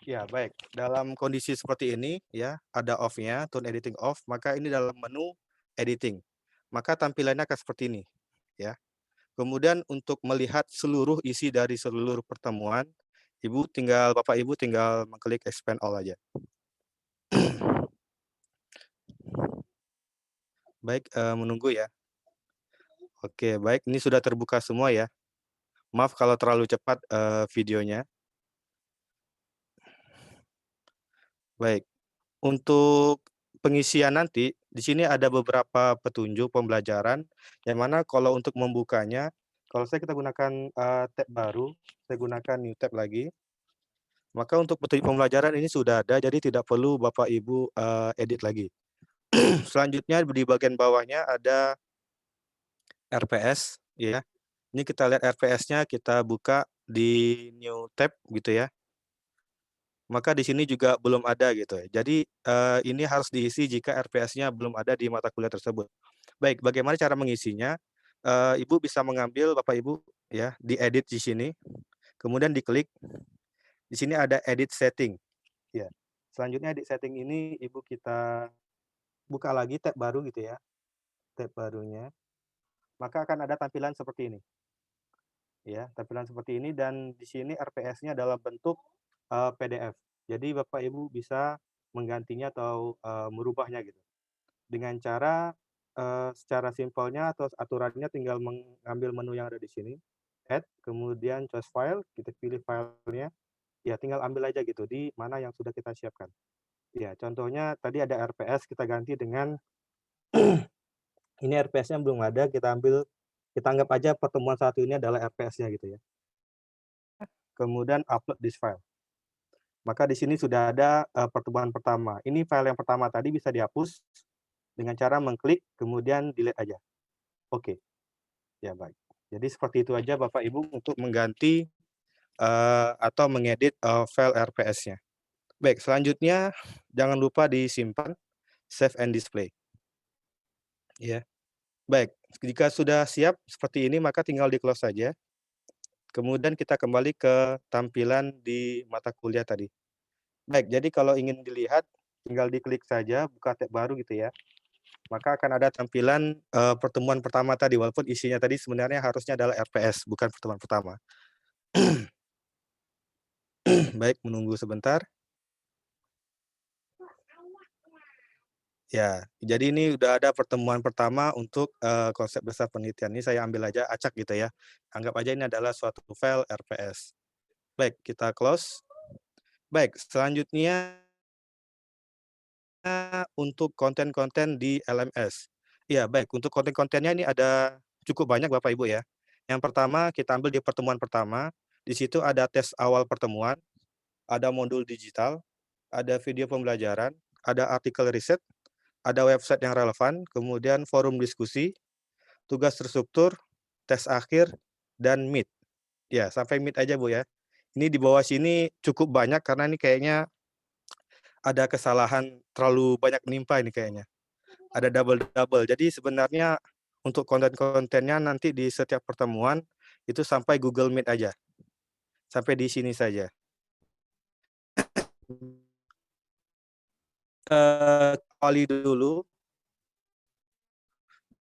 Ya, baik. Dalam kondisi seperti ini ya, ada off-nya, tone editing off, maka ini dalam menu editing. Maka tampilannya akan seperti ini, ya. Kemudian untuk melihat seluruh isi dari seluruh pertemuan, Bapak Ibu tinggal mengklik expand all aja. Baik, menunggu ya. Oke, baik, ini sudah terbuka semua ya. Maaf kalau terlalu cepat, videonya. Baik, untuk pengisian nanti, di sini ada beberapa petunjuk pembelajaran, yang mana kalau untuk membukanya, kalau kita gunakan, tab baru, saya gunakan new tab lagi, maka untuk petunjuk pembelajaran ini sudah ada, jadi tidak perlu Bapak Ibu, edit lagi. Selanjutnya di bagian bawahnya ada RPS, ya. Ini kita lihat RPS-nya, kita buka di new tab gitu ya. Maka di sini juga belum ada gitu ya. Jadi, ini harus diisi jika RPS-nya belum ada di mata kuliah tersebut. Baik, bagaimana cara mengisinya? Ibu bisa mengambil Bapak Ibu ya, diedit di sini, kemudian diklik, di sini ada edit setting, ya. Selanjutnya di setting ini Ibu kita buka lagi tab baru gitu ya, tab barunya, maka akan ada tampilan seperti ini, ya, tampilan seperti ini dan di sini RPS-nya dalam bentuk, PDF. Jadi Bapak Ibu bisa menggantinya atau, merubahnya gitu. Dengan cara, secara simpelnya atau aturannya tinggal mengambil menu yang ada di sini, add, kemudian choose file, kita pilih filenya, ya tinggal ambil aja gitu di mana yang sudah kita siapkan. Ya, contohnya tadi ada RPS, kita ganti dengan ini RPS-nya belum ada, kita anggap aja pertemuan satu ini adalah RPS-nya gitu ya. Kemudian upload this file. Maka di sini sudah ada, pertemuan pertama. Ini file yang pertama tadi bisa dihapus dengan cara mengklik kemudian delete aja. Oke. Ya, baik. Jadi seperti itu aja Bapak Ibu untuk mengganti, atau mengedit, file RPS-nya. Baik, selanjutnya jangan lupa disimpan, save and display, ya. Baik, jika sudah siap seperti ini maka tinggal di-close saja, kemudian kita kembali ke tampilan di mata kuliah tadi. Baik, jadi kalau ingin dilihat tinggal diklik saja, buka tab baru gitu ya, maka akan ada tampilan, pertemuan pertama tadi, walaupun isinya tadi sebenarnya harusnya adalah RPS, bukan pertemuan pertama. Baik, menunggu sebentar. Ya, jadi ini udah ada pertemuan pertama untuk, konsep besar penelitian. Ini saya ambil aja acak gitu ya. Anggap aja ini adalah suatu file RPS. Baik, kita close. Baik, selanjutnya untuk konten-konten di LMS. Iya, baik, untuk konten-kontennya ini ada cukup banyak Bapak Ibu ya. Yang pertama kita ambil di pertemuan pertama, di situ ada tes awal pertemuan, ada modul digital, ada video pembelajaran, ada artikel riset, ada website yang relevan, kemudian forum diskusi, tugas terstruktur, tes akhir, dan Meet. Ya, sampai Meet aja, Bu, ya. Ini di bawah sini cukup banyak karena ini kayaknya ada kesalahan terlalu banyak menimpa ini kayaknya. Ada double-double. Jadi sebenarnya untuk konten-kontennya nanti di setiap pertemuan itu sampai Google Meet aja, sampai di sini saja. Awali dulu,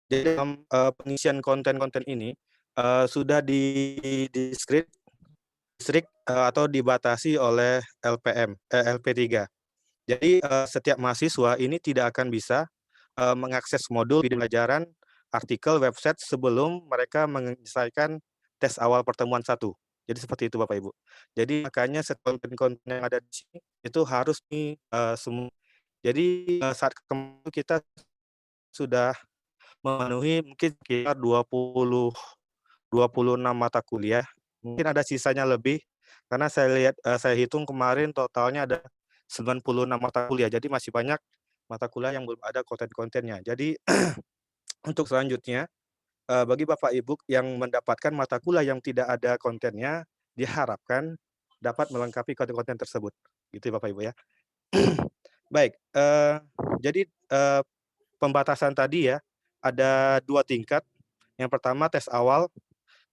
jadi dalam, pengisian konten-konten ini, sudah distrik, atau dibatasi oleh LP3. Jadi, setiap mahasiswa ini tidak akan bisa, mengakses modul video pembelajaran, artikel, website sebelum mereka menyelesaikan tes awal pertemuan satu. Jadi seperti itu Bapak Ibu. Jadi makanya konten-konten yang ada di sini itu harus jadi, saat ketemu kita sudah memenuhi mungkin sekitar 26 mata kuliah, mungkin ada sisanya lebih, karena saya lihat, saya hitung kemarin totalnya ada 96 mata kuliah, jadi masih banyak mata kuliah yang belum ada konten-kontennya. Jadi untuk selanjutnya, bagi Bapak Ibu yang mendapatkan mata kuliah yang tidak ada kontennya, diharapkan dapat melengkapi konten-konten tersebut, gitu ya Bapak Ibu ya. Baik, jadi, pembatasan tadi ya, ada 2 tingkat, yang pertama tes awal.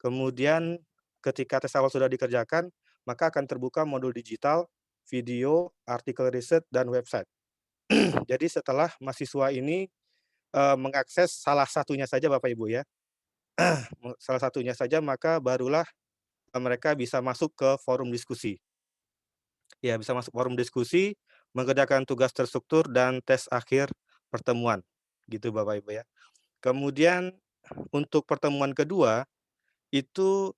Kemudian ketika tes awal sudah dikerjakan, maka akan terbuka modul digital, video, artikel riset, dan website. Jadi setelah mahasiswa ini, mengakses salah satunya saja Bapak Ibu ya, salah satunya saja maka barulah, mereka bisa masuk ke forum diskusi. Ya, bisa masuk forum diskusi, mengerjakan tugas terstruktur dan tes akhir pertemuan, gitu Bapak Ibu ya. Kemudian untuk pertemuan kedua, itu,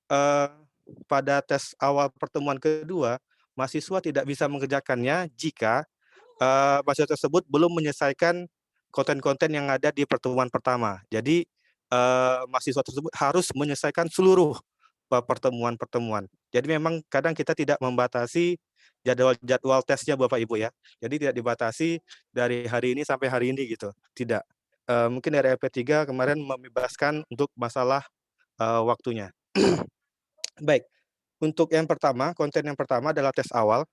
pada tes awal pertemuan kedua, mahasiswa tidak bisa mengerjakannya jika, mahasiswa tersebut belum menyelesaikan konten-konten yang ada di pertemuan pertama. Jadi, mahasiswa tersebut harus menyelesaikan seluruh, pertemuan-pertemuan. Jadi memang kadang kita tidak membatasi jadwal tesnya Bapak Ibu ya. Jadi tidak dibatasi dari hari ini sampai hari ini gitu, tidak. Mungkin dari LP3 kemarin membebaskan untuk masalah, waktunya. Baik, untuk yang pertama, konten yang pertama adalah tes awal,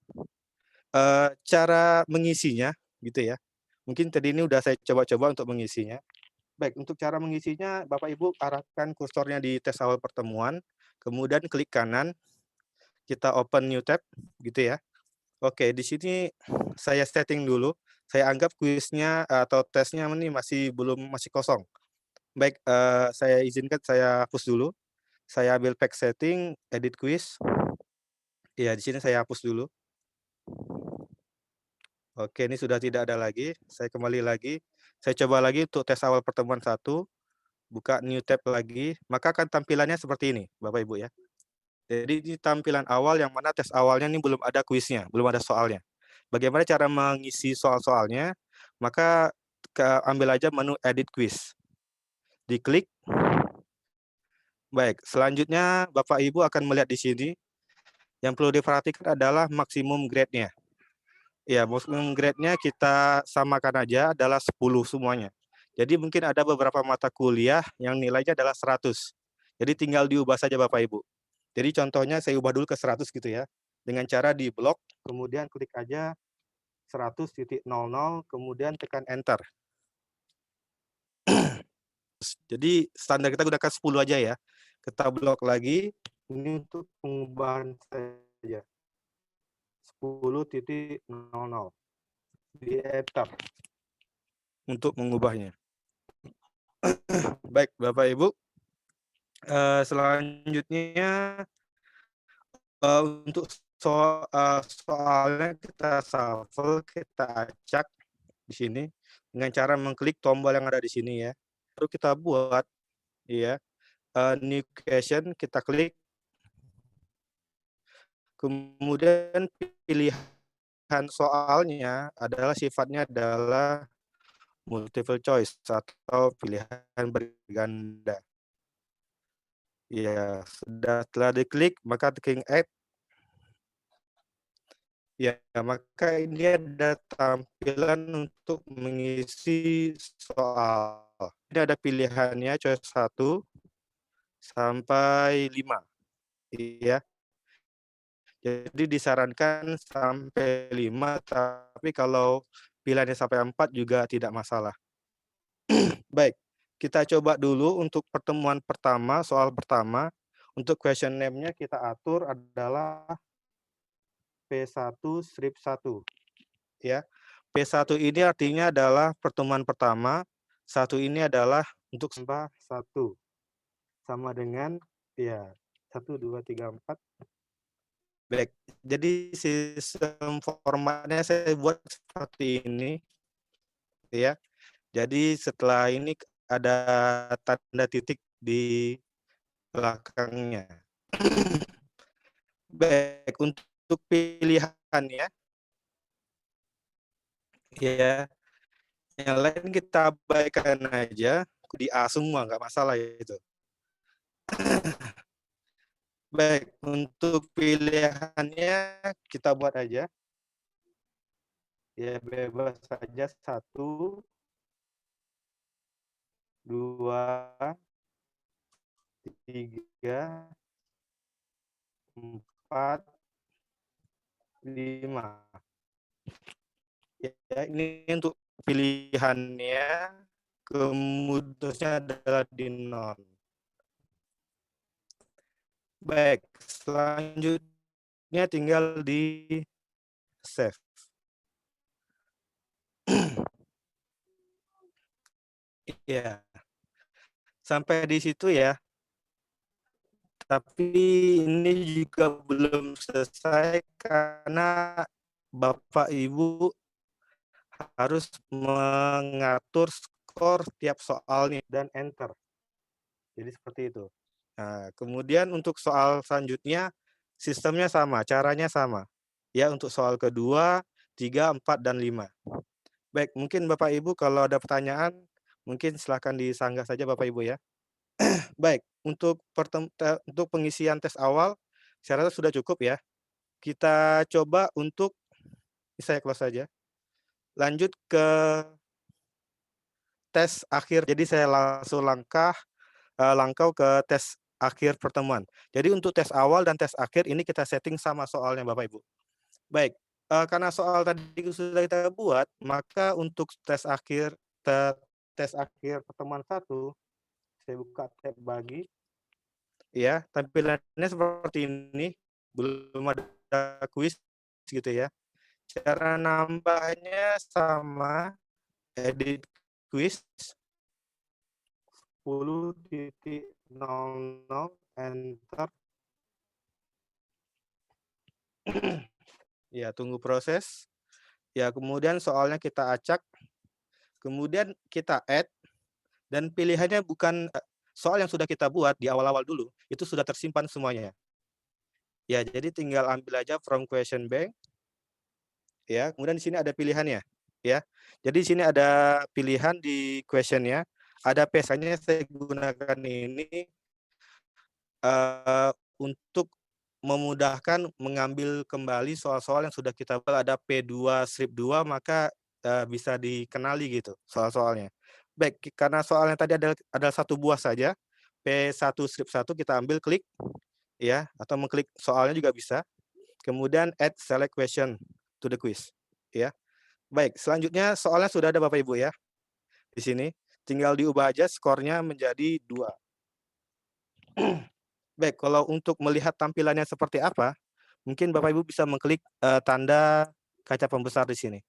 cara mengisinya gitu ya, mungkin tadi ini udah saya coba-coba untuk mengisinya. Baik, untuk cara mengisinya Bapak Ibu arahkan kursornya di tes awal pertemuan, kemudian klik kanan, kita open new tab gitu ya. Oke, di sini saya setting dulu, saya anggap kuisnya atau tesnya ini masih kosong. Baik, saya izinkan saya hapus dulu, saya ambil pack setting, edit quiz. Iya, di sini saya hapus dulu. Oke, ini sudah tidak ada lagi, saya kembali lagi, saya coba lagi untuk tes awal pertemuan satu, buka new tab lagi, maka akan tampilannya seperti ini, Bapak Ibu ya. Jadi ini tampilan awal yang mana tes awalnya ini belum ada kuisnya, belum ada soalnya. Bagaimana cara mengisi soal-soalnya? Maka ambil aja menu edit quiz, diklik, baik, selanjutnya Bapak Ibu akan melihat di sini, yang perlu diperhatikan adalah maksimum grade-nya. Ya, maksimum grade-nya kita samakan aja adalah 10 semuanya. Jadi mungkin ada beberapa mata kuliah yang nilainya adalah 100. Jadi tinggal diubah saja Bapak Ibu. Jadi contohnya saya ubah dulu ke 100 gitu ya. Dengan cara di-blok, kemudian klik aja 100.00, kemudian tekan enter. Jadi standar kita gunakan 10 aja ya. Kita blok lagi, ini untuk pengubahan saja. 10.00. Di enter untuk mengubahnya. Baik, Bapak Ibu, selanjutnya, untuk soalnya kita shuffle, kita acak di sini dengan cara mengklik tombol yang ada di sini ya. Lalu kita buat, ya, new question, kita klik, kemudian pilihan soalnya adalah sifatnya adalah multiple choice atau pilihan berganda. Iya, setelah diklik maka klik add. Ya, maka ini ada tampilan untuk mengisi soal. Ini ada pilihannya choice 1 sampai 5, iya. Jadi disarankan sampai 5, tapi kalau pilihannya sampai 4 juga tidak masalah. Baik, kita coba dulu untuk pertemuan pertama, soal pertama. Untuk question name-nya kita atur adalah P1 strip 1, ya. P1 ini artinya adalah pertemuan pertama, 1 ini adalah untuk sampah 1, sama dengan ya 1, 2, 3, 4. Baik, jadi sistem formatnya saya buat seperti ini, ya. Jadi setelah ini ada tanda titik di belakangnya. Baik, untuk pilihannya, ya, yang lain kita abaikan aja, di A semua, nggak masalah itu. Baik, untuk pilihannya kita buat aja, ya bebas saja 1, 2, 3, 4, 5. Ya, ini untuk pilihannya, kemudiannya adalah di non. Baik, selanjutnya selanjutnya tinggal di-save. Iya, sampai di situ ya. Tapi ini juga belum selesai karena Bapak Ibu harus mengatur skor tiap soalnya dan enter. Jadi seperti itu. Nah, kemudian untuk soal selanjutnya sistemnya sama, caranya sama. Ya, untuk soal kedua, 3, 4, dan 5. Baik, mungkin Bapak Ibu kalau ada pertanyaan, mungkin silakan disanggah saja Bapak Ibu ya. Baik, untuk pengisian tes awal, saya rasa sudah cukup ya. Kita coba untuk saya close saja. Lanjut ke tes akhir, jadi saya langsung langkau ke tes akhir pertemuan. Jadi untuk tes awal dan tes akhir ini kita setting sama soalnya Bapak Ibu. Baik, karena soal tadi sudah kita buat, maka untuk tes akhir pertemuan satu, saya buka tab bagi, ya, tampilannya seperti ini, belum ada kuis gitu ya. Cara nambahnya sama, edit quiz 10.00, enter. Ya, tunggu proses. Ya, kemudian soalnya kita acak, kemudian kita add, dan pilihannya bukan soal yang sudah kita buat di awal-awal dulu, itu sudah tersimpan semuanya. Ya, jadi tinggal ambil aja from question bank, ya, kemudian di sini ada pilihannya, ya. Jadi di sini ada pilihan di question-nya, ada pesannya saya gunakan ini untuk memudahkan mengambil kembali soal-soal yang sudah kita buat, ada P2 strip 2 maka, bisa dikenali gitu soal-soalnya. Baik, karena soalnya tadi ada 1 buah saja, P1 strip 1 kita ambil klik, ya, atau mengklik soalnya juga bisa, kemudian add select question to the quiz, ya. Baik, selanjutnya soalnya sudah ada Bapak Ibu ya, di sini. Tinggal diubah aja skornya menjadi 2. Baik, kalau untuk melihat tampilannya seperti apa, mungkin Bapak Ibu bisa mengklik, tanda kaca pembesar di sini.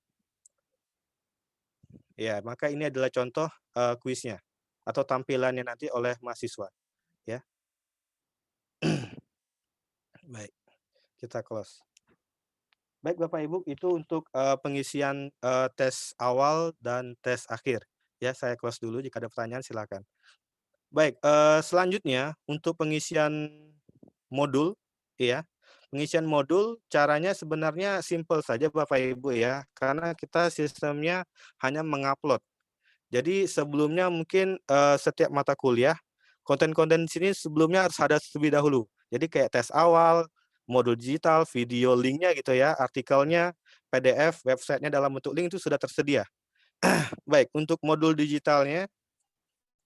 Ya, maka ini adalah contoh, kuisnya atau tampilannya nanti oleh mahasiswa, ya. Baik, kita close. Baik Bapak Ibu, itu untuk, pengisian, tes awal dan tes akhir. Ya, saya close dulu, jika ada pertanyaan silakan. Baik, selanjutnya untuk pengisian modul, ya. Pengisian modul caranya sebenarnya simpel saja Bapak Ibu ya, karena kita sistemnya hanya mengupload. Jadi sebelumnya mungkin, setiap mata kuliah, konten-konten di sini sebelumnya harus ada terlebih dahulu. Jadi kayak tes awal, modul digital, video linknya gitu ya, artikelnya, PDF, websitenya dalam bentuk link itu sudah tersedia. Baik, untuk modul digitalnya,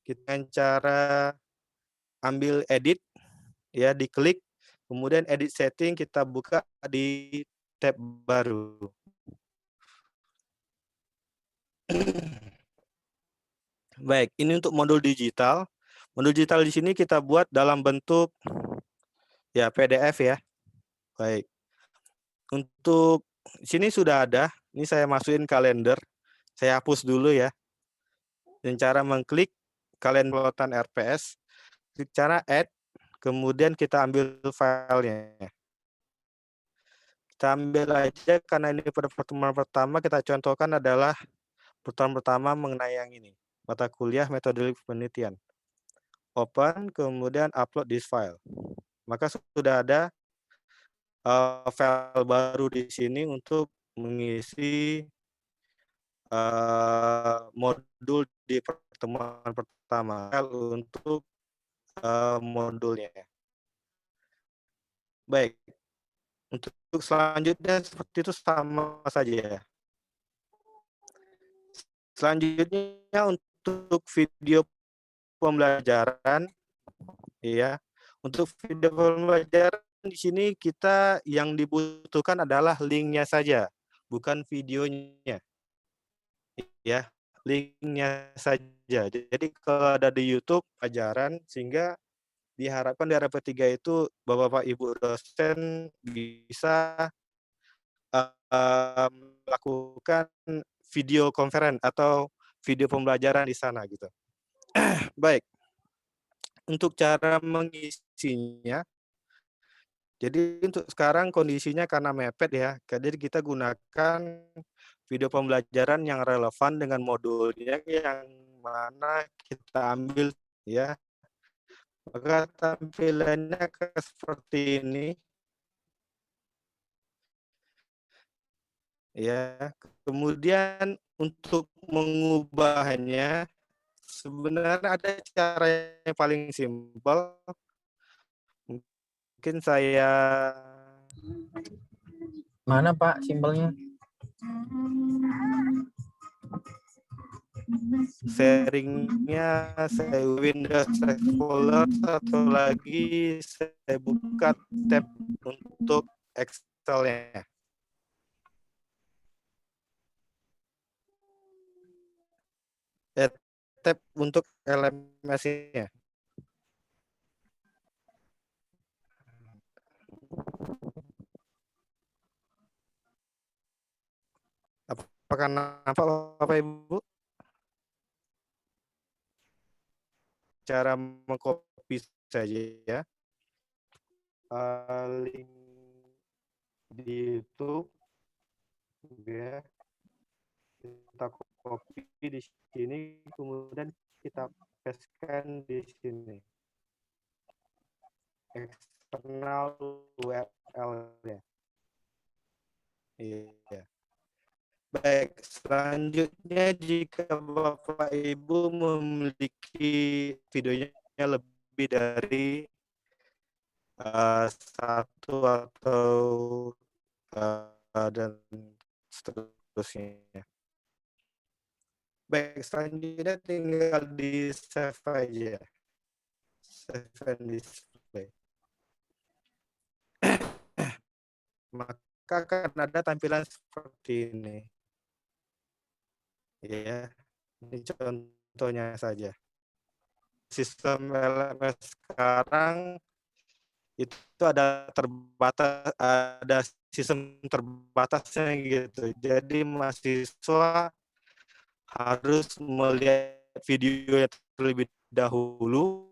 kita dengan cara ambil edit, ya, diklik, kemudian edit setting kita buka di tab baru. Baik, ini untuk modul digital. Modul digital di sini kita buat dalam bentuk, ya, PDF ya. Baik, untuk sini sudah ada, ini saya masukin kalender, saya hapus dulu ya. Dengan cara mengklik kalender RPS, klik cara add, kemudian kita ambil filenya. Kita ambil aja karena ini pada pertemuan pertama kita contohkan adalah pertemuan pertama mengenai yang ini, mata kuliah metode penelitian. Open, kemudian upload this file. Maka sudah ada, file baru di sini untuk mengisi, modul di pertemuan pertama, untuk, modulnya. Baik, untuk selanjutnya seperti itu sama saja ya. Selanjutnya untuk video pembelajaran, iya, untuk video pembelajaran di sini kita yang dibutuhkan adalah link-nya saja, bukan videonya, ya, link-nya saja. Jadi kalau ada di YouTube ajaran sehingga diharapkan di area P3 itu Bapak-bapak, Ibu dosen bisa, melakukan video conference atau video pembelajaran di sana gitu. Baik, untuk cara mengisinya, jadi untuk sekarang kondisinya karena mepet ya, jadi kita gunakan video pembelajaran yang relevan dengan modulnya yang mana kita ambil ya. Maka tampilannya seperti ini ya. Kemudian untuk mengubahnya sebenarnya ada cara yang paling simpel, mungkin saya Mana Pak simpelnya? sharing-nya saya Windows Explorer, satu lagi saya buka tab untuk Excel-nya. Tab untuk LMS-nya. Apakah nampak Bapak Ibu? Cara mengcopy saja ya, link di YouTube ya, kita copy di sini, kemudian kita paste-kan di sini, eksternal URL-nya. Iya. Baik, selanjutnya jika Bapak Ibu memiliki videonya lebih dari 1 atau, dan seterusnya. Baik, selanjutnya tinggal di-save aja, save and display. Maka akan ada tampilan seperti ini. Ya, ini contohnya saja. Sistem LMS sekarang itu ada sistem terbatasnya gitu. Jadi mahasiswa harus melihat videonya terlebih dahulu,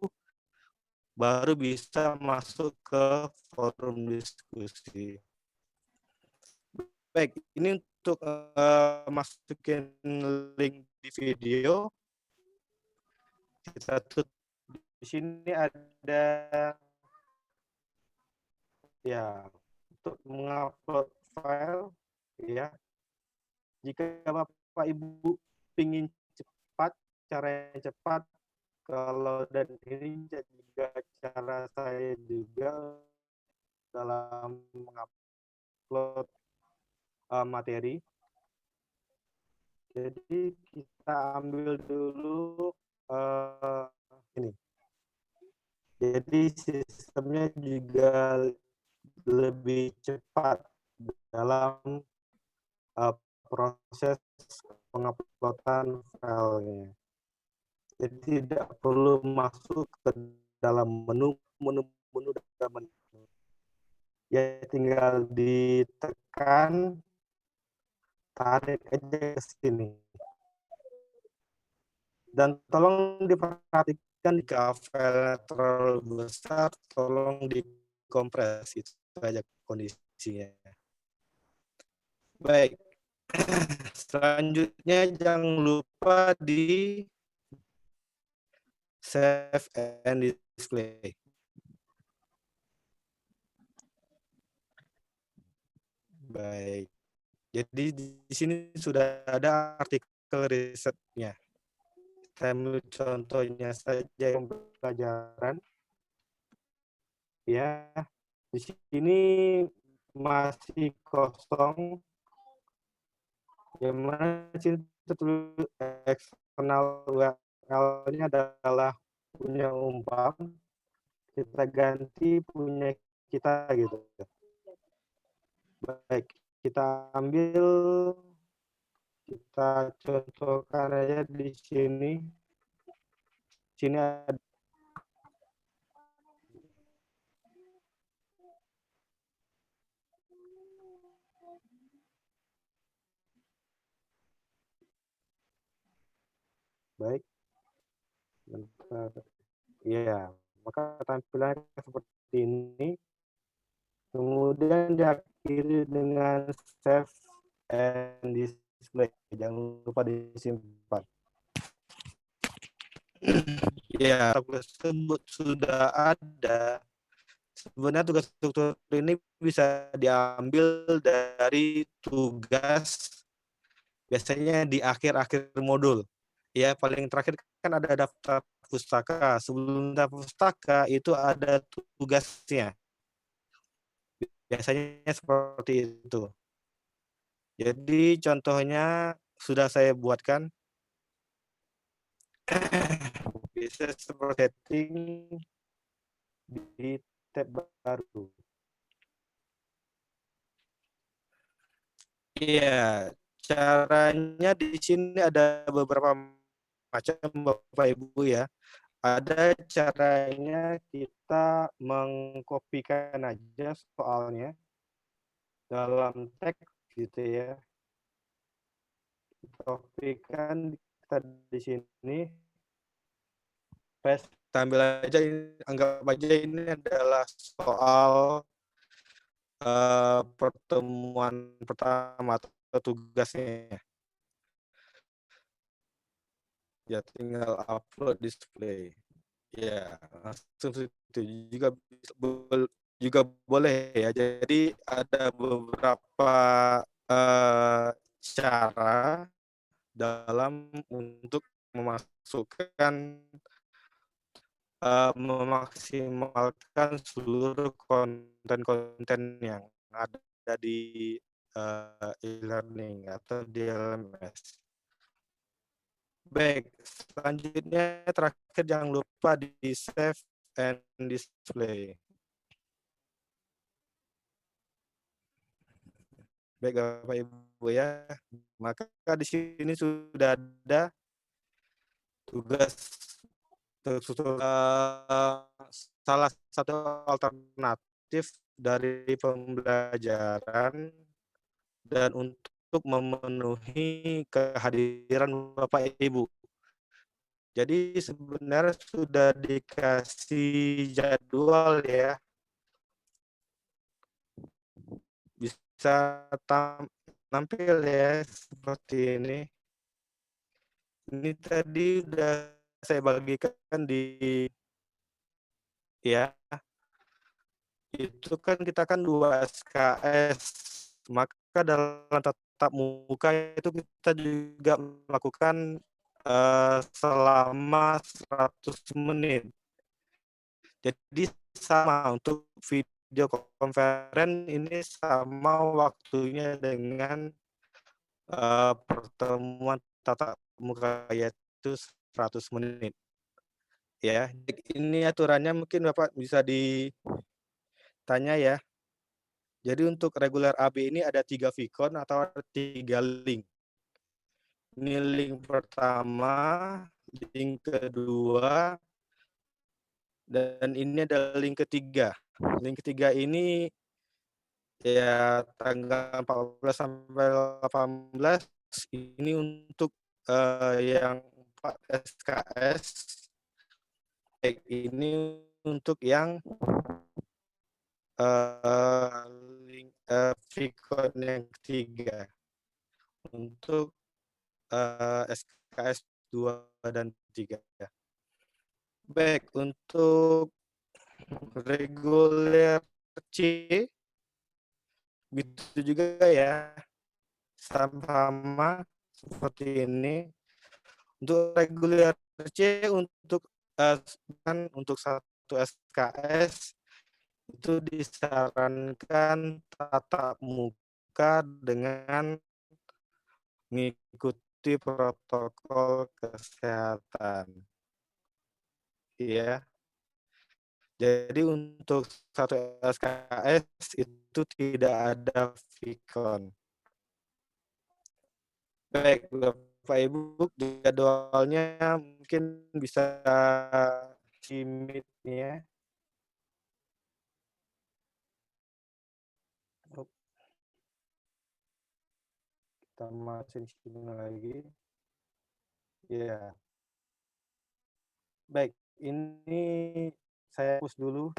baru bisa masuk ke forum diskusi. Baik, ini untuk masukin link di video. Kita tutup. Di sini ada ya untuk mengupload file ya. Jika Bapak Ibu ingin cepat, cara yang cepat, kalau dan ini juga cara saya juga dalam mengupload materi. Jadi kita ambil dulu ini. Jadi sistemnya juga lebih cepat dalam proses penguploadan filenya. Jadi tidak perlu masuk ke dalam menu dan menu. Ya tinggal ditekan, tarik aja ke sini. Dan tolong diperhatikan jika file terlalu besar, tolong dikompres, itu saja kondisinya. Baik, selanjutnya jangan lupa di save and display. Baik, jadi di sini sudah ada artikel risetnya. Saya ambil contohnya saja yang pelajaran. Ya, di sini masih kosong. Yang mana sini tertulis eksternal URL-nya adalah punya Umpam. Kita ganti punya kita gitu. Baik, kita ambil, kita contohkan aja di sini. Sini ada baik, bentar. Iya, maka tampilannya seperti ini, kemudian diakhiri dengan save and display, jangan lupa disimpan. Iya, tugas tersebut sudah ada. Sebenarnya tugas struktur ini bisa diambil dari tugas biasanya di akhir-akhir modul. Ya, paling terakhir kan ada daftar pustaka. Sebelum daftar pustaka itu ada tugasnya. Biasanya seperti itu. Jadi contohnya sudah saya buatkan, bisa seperti setting di tab baru. Iya, caranya di sini ada beberapa macam Bapak Ibu ya. Ada caranya kita mengkopikan aja soalnya dalam teks gitu ya. Kopikan kita di sini, paste, kita ambil aja ini, anggap aja ini adalah soal, pertemuan pertama atau tugasnya. Ya tinggal upload display. Ya langsung situ juga juga boleh ya. Jadi ada beberapa, cara dalam untuk memasukkan, memaksimalkan seluruh konten-konten yang ada di, e-learning atau di LMS. Baik, selanjutnya terakhir jangan lupa di-save and display. Baik Bapak Ibu ya, maka di sini sudah ada tugas tersusun, salah satu alternatif dari pembelajaran dan untuk memenuhi kehadiran Bapak Ibu. Jadi sebenarnya sudah dikasih jadwal ya, bisa tampil ya seperti ini. Ini tadi udah saya bagikan di ya, itu kan kita kan 2 SKS, maka dalam tatap muka itu kita juga melakukan, selama 100 menit. Jadi sama untuk video conference ini sama waktunya dengan, pertemuan tatap muka, yaitu 100 menit ya. Ini aturannya mungkin Bapak bisa ditanya ya. Jadi untuk reguler AB ini ada 3 vkon atau ada 3 link. Ini link pertama, link kedua, dan ini ada link ketiga. Link ketiga ini ya tanggal 14 sampai 18 ini untuk, yang 4 SKS, ini untuk yang, link, vkon yang ketiga untuk, SKS 2 dan 3. Baik, untuk reguler C, begitu juga ya, sama seperti ini. Untuk reguler C untuk, kan untuk 1 SKS itu disarankan tatap muka dengan mengikuti protokol kesehatan, iya. Jadi untuk 1 SKS itu tidak ada vkon. Baik, Bapak Ibu, jadwalnya mungkin bisa di-meet ya. Oh, kita masukin sini lagi. Iya. Baik, ini saya hapus dulu,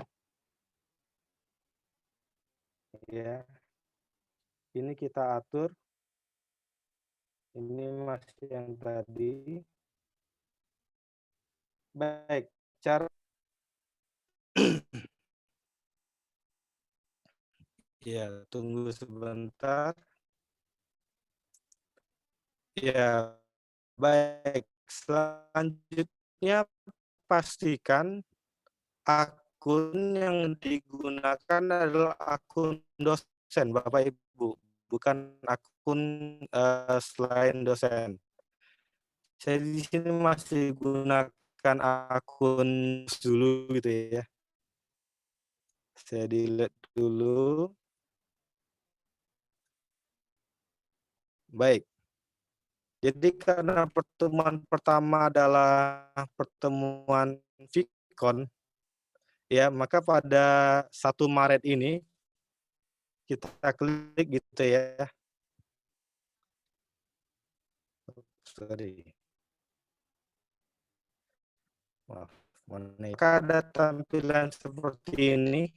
ya. Ini kita atur, ini masih yang tadi. Baik, cara ya, tunggu sebentar. Ya, baik. Selanjutnya pastikan akun yang digunakan adalah akun dosen, Bapak Ibu, bukan akun, selain dosen. Saya di sini masih gunakan akun dulu gitu ya. Saya delete dulu. Baik, jadi karena pertemuan pertama adalah pertemuan Vkon, ya, maka pada 1 Maret ini kita klik gitu ya. Sorry, maaf, maka ada tampilan seperti ini,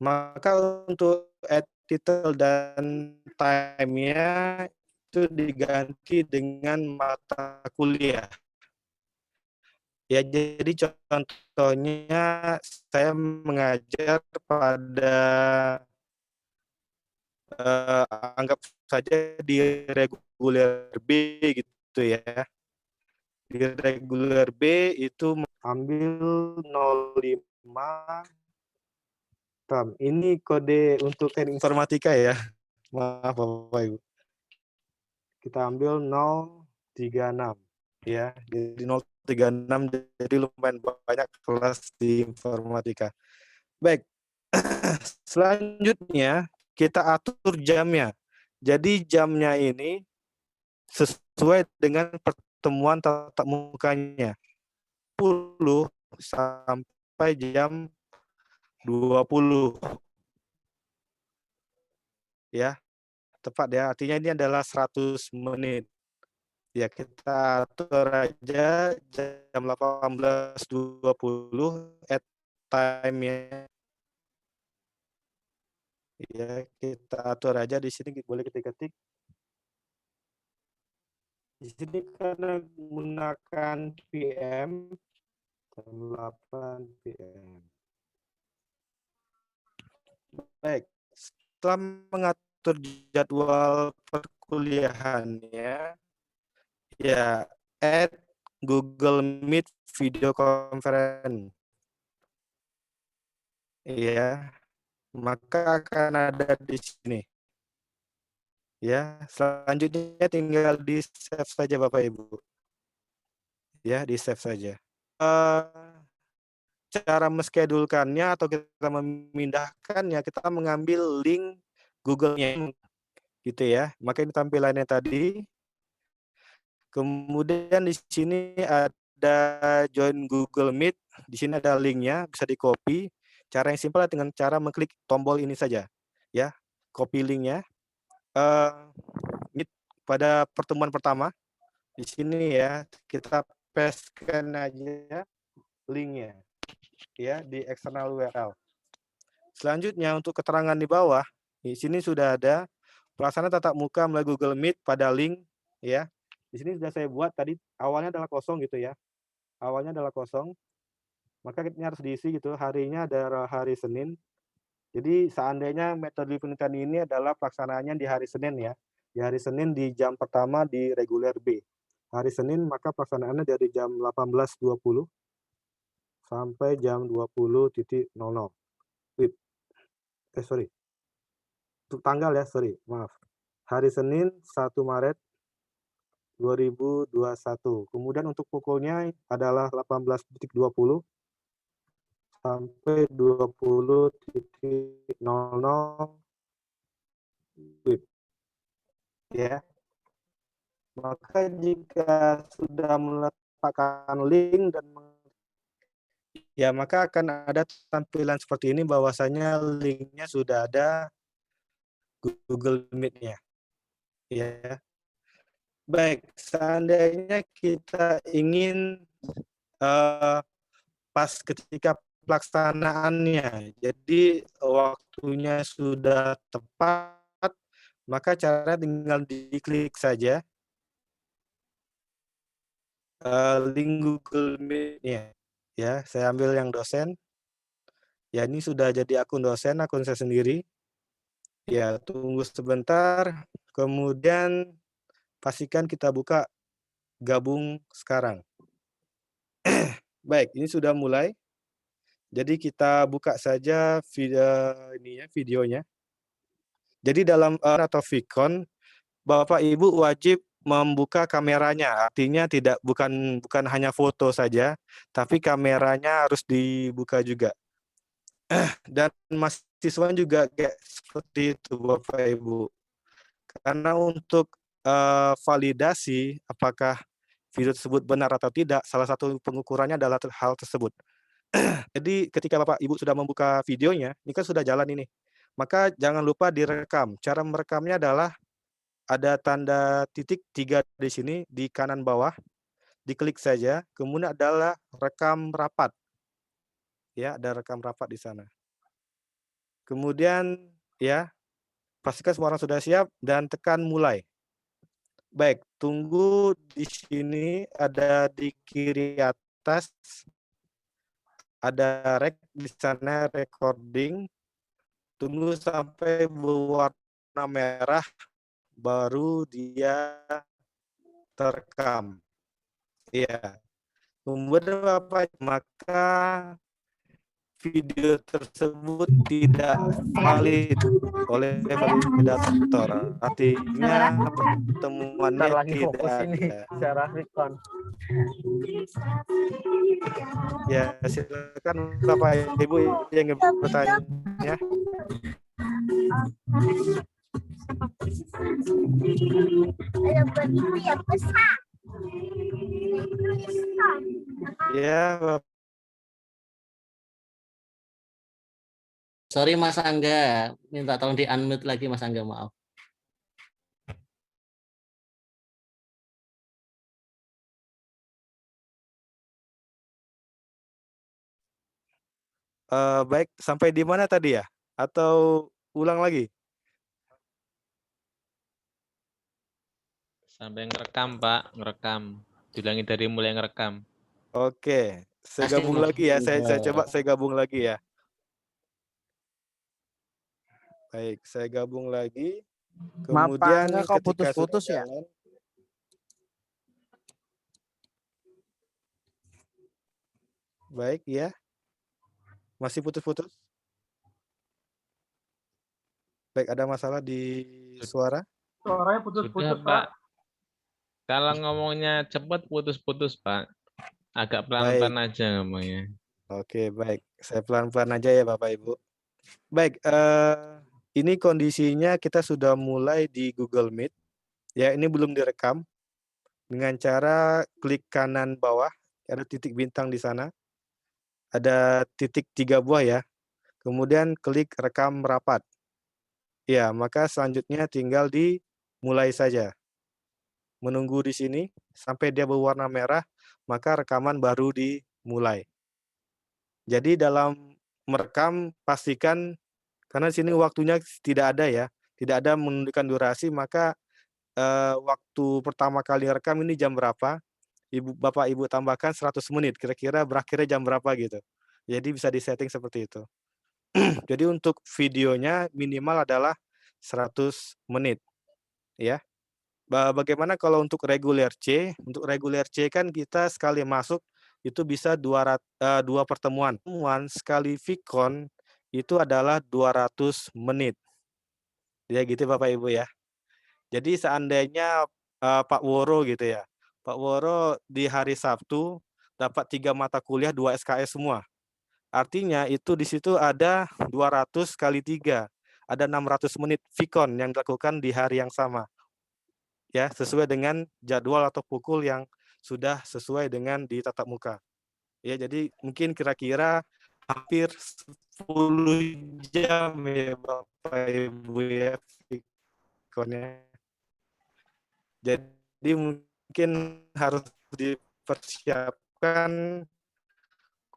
maka untuk add title dan time-nya itu diganti dengan mata kuliah. Ya, jadi contohnya saya mengajar pada, eee, anggap saja di reguler B gitu ya. Di reguler B itu ambil 05 ini kode untuk teknik informatika ya, maaf Bapak Ibu. Kita ambil 036 ya, jadi 036 jadi lumayan banyak kelas di informatika. Baik, selanjutnya kita atur jamnya. Jadi jamnya ini sesuai dengan pertemuan tatap mukanya, 10 sampai jam 20 ya, tepat ya, artinya ini adalah 100 menit. Ya kita atur aja jam 18.20 at time-nya, ya kita atur aja di sini boleh ketik-ketik. Di sini karena menggunakan PM, jam 8 PM. Baik, setelah mengatur jadwal perkuliahannya, ya add Google Meet video conference. Iya, maka akan ada di sini. Ya, selanjutnya tinggal di-save saja Bapak Ibu, ya di-save saja. Cara men-schedule-kannya atau kita memindahkannya, kita mengambil link Google-nya gitu ya. Maka ini tampilannya tadi, kemudian di sini ada join Google Meet, di sini ada link-nya, bisa di-copy. Cara yang simpel dengan cara mengklik tombol ini saja, ya. Copy link-nya, eee, Meet pada pertemuan pertama, di sini ya, kita paste-kan aja link-nya, ya, di eksternal URL. Selanjutnya untuk keterangan di bawah, di sini sudah ada pelaksana tatap muka melalui Google Meet pada link ya. Di sini sudah saya buat tadi awalnya adalah kosong gitu ya. Awalnya adalah kosong, maka ini harus diisi gitu, harinya adalah hari Senin. Jadi seandainya metode penelitian ini adalah pelaksanaannya di hari Senin ya. Di hari Senin di jam pertama di reguler B. Hari Senin maka pelaksanaannya dari jam 18.20 sampai jam 20.00. Sorry. Untuk tanggal ya, sorry, maaf. Hari Senin 1 Maret 2021. Kemudian untuk pukulnya adalah 18.20 sampai 20.00 WIB ya. Maka jika sudah meletakkan link dan ya maka akan ada tampilan seperti ini bahwasanya linknya sudah ada Google Meet-nya ya. Baik, seandainya kita ingin, eee, pas ketika pelaksanaannya, jadi waktunya sudah tepat, maka cara tinggal diklik saja, link Google Meet-nya, ya. Saya ambil yang dosen, ya ini sudah jadi akun dosen, akun saya sendiri. Ya, tunggu sebentar, kemudian pastikan kita buka gabung sekarang. Baik, ini sudah mulai, jadi kita buka saja ini ya, videonya. Jadi dalam, atau Vicon, Bapak Ibu wajib membuka kameranya, artinya bukan hanya foto saja, tapi kameranya harus dibuka juga. Dan mahasiswa juga kayak seperti itu Bapak Ibu. Karena untuk, validasi apakah video tersebut benar atau tidak, salah satu pengukurannya adalah hal tersebut. Jadi ketika Bapak Ibu sudah membuka videonya, ini kan sudah jalan ini, maka jangan lupa direkam. Cara merekamnya adalah ada tanda titik 3 di sini di kanan bawah, diklik saja, kemudian adalah rekam rapat, ya, ada rekam rapat di sana. Kemudian ya, pastikan semua orang sudah siap dan tekan mulai. Baik, tunggu di sini ada di kiri atas, ada di sana recording, tunggu sampai berwarna merah baru dia terekam. Iya, kemudian maka video tersebut tidak valid oleh validator, artinya Bentar pertemuannya lagi tidak fokus ini ada. secara Vicon. Ya, silakan Bapak Ibu yang ingin bertanya. Ya, Sorry Mas Angga, minta tolong di unmute lagi Mas Angga, maaf. baik, sampai di mana tadi ya? Atau ulang lagi? Sampai ngerekam, Pak, ngerekam. Diulangi dari mulai ngerekam. Oke, saya Pasti gabung Mas lagi ya, saya Angga. coba saya gabung lagi ya. Baik, saya gabung lagi, Maaf Pak kemudian Angga, kok ketika sudah putus-putus ya? jalan baik ya, masih putus-putus? Baik, ada masalah di suara? Suaranya Sudah, putus-putus, Pak. Pak. Kalau ngomongnya cepat putus-putus, Pak. Agak Baik, pelan-pelan aja ngomongnya. oke baik, saya pelan-pelan aja ya Bapak Ibu. Baik, ini kondisinya kita sudah mulai di Google Meet, ya ini belum direkam, dengan cara klik kanan bawah, ada titik bintang di sana, ada titik 3 buah ya, kemudian klik rekam rapat. Ya, maka selanjutnya tinggal dimulai saja. Menunggu di sini sampai dia berwarna merah, maka rekaman baru dimulai. Jadi dalam merekam pastikan karena di sini waktunya tidak ada ya, tidak ada menentukan durasi, maka, waktu pertama kali rekam ini jam berapa, Bapak Ibu tambahkan 100 menit, kira-kira berakhirnya jam berapa gitu. Jadi bisa di-setting seperti itu. Jadi untuk videonya minimal adalah 100 menit, ya. Bagaimana kalau untuk reguler C? Untuk reguler C kan kita sekali masuk itu bisa 2 pertemuan. Pertemuan sekali Vicon itu adalah 200 menit. Ya gitu Bapak Ibu ya. Jadi seandainya, Pak Woro gitu ya, Pak Woro di hari Sabtu dapat 3 mata kuliah, 2 SKS semua. Artinya itu di situ ada 200 kali 3, ada 600 menit Vicon yang dilakukan di hari yang sama. Ya, sesuai dengan jadwal atau pukul yang sudah sesuai dengan di tatap muka. Ya, jadi mungkin kira-kira hampir 10 jam ya Bapak Ibu ya Vicon-nya. Jadi Jadi mungkin harus dipersiapkan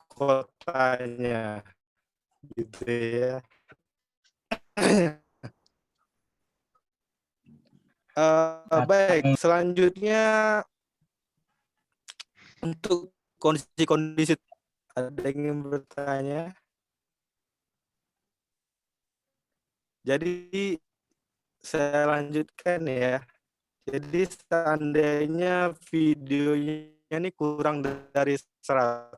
kuotanya, gitu ya. Baik, selanjutnya untuk kondisi-kondisi ada yang ingin bertanya? Jadi saya lanjutkan ya. Jadi seandainya videonya ini kurang dari 100.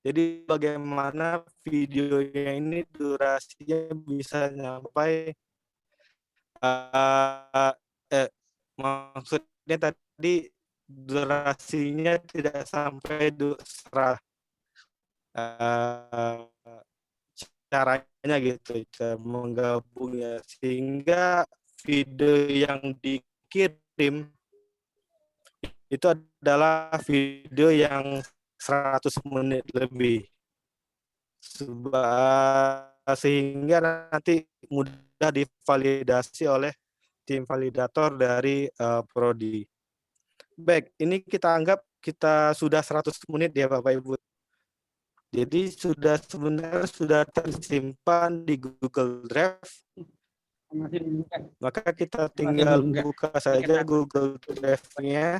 Jadi bagaimana videonya ini durasinya bisa nyampai eee, eh, maksudnya tadi durasinya tidak sampai eee, caranya gitu, cara menggabungnya. Sehingga video yang dikirim itu adalah video yang 100 menit lebih. Sehingga nanti mudah divalidasi oleh tim validator dari, prodi. Baik, ini kita anggap kita sudah 100 menit ya Bapak Ibu. Jadi sebenarnya sudah tersimpan di Google Drive. Maka kita tinggal buka saja Google Drive-nya.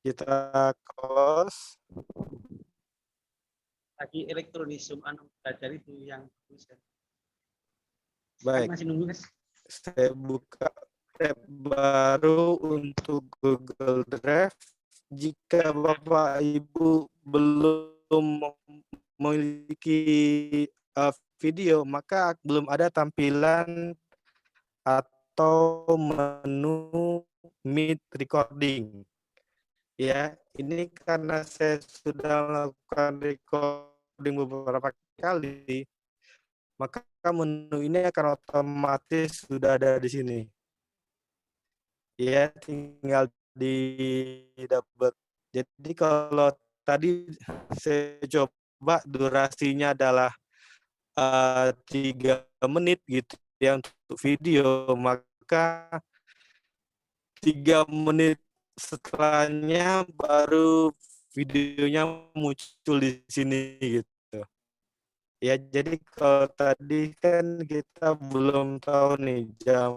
Kita close. Lagi elektronisum belajar itu yang Baik. masih nunggu guys. Saya buka tab baru untuk Google Drive. Jika Bapak Ibu belum memiliki video, maka belum ada tampilan atau menu Meet Recording. Ya, ini karena saya sudah melakukan recording beberapa kali, maka menu ini akan otomatis sudah ada di sini. Ya, tinggal di-double. Jadi kalau tadi saya coba durasinya adalah 3 menit gitu ya untuk video, maka 3 menit setelahnya baru videonya muncul di sini gitu. Ya, jadi kalau tadi kan kita belum tahu nih jam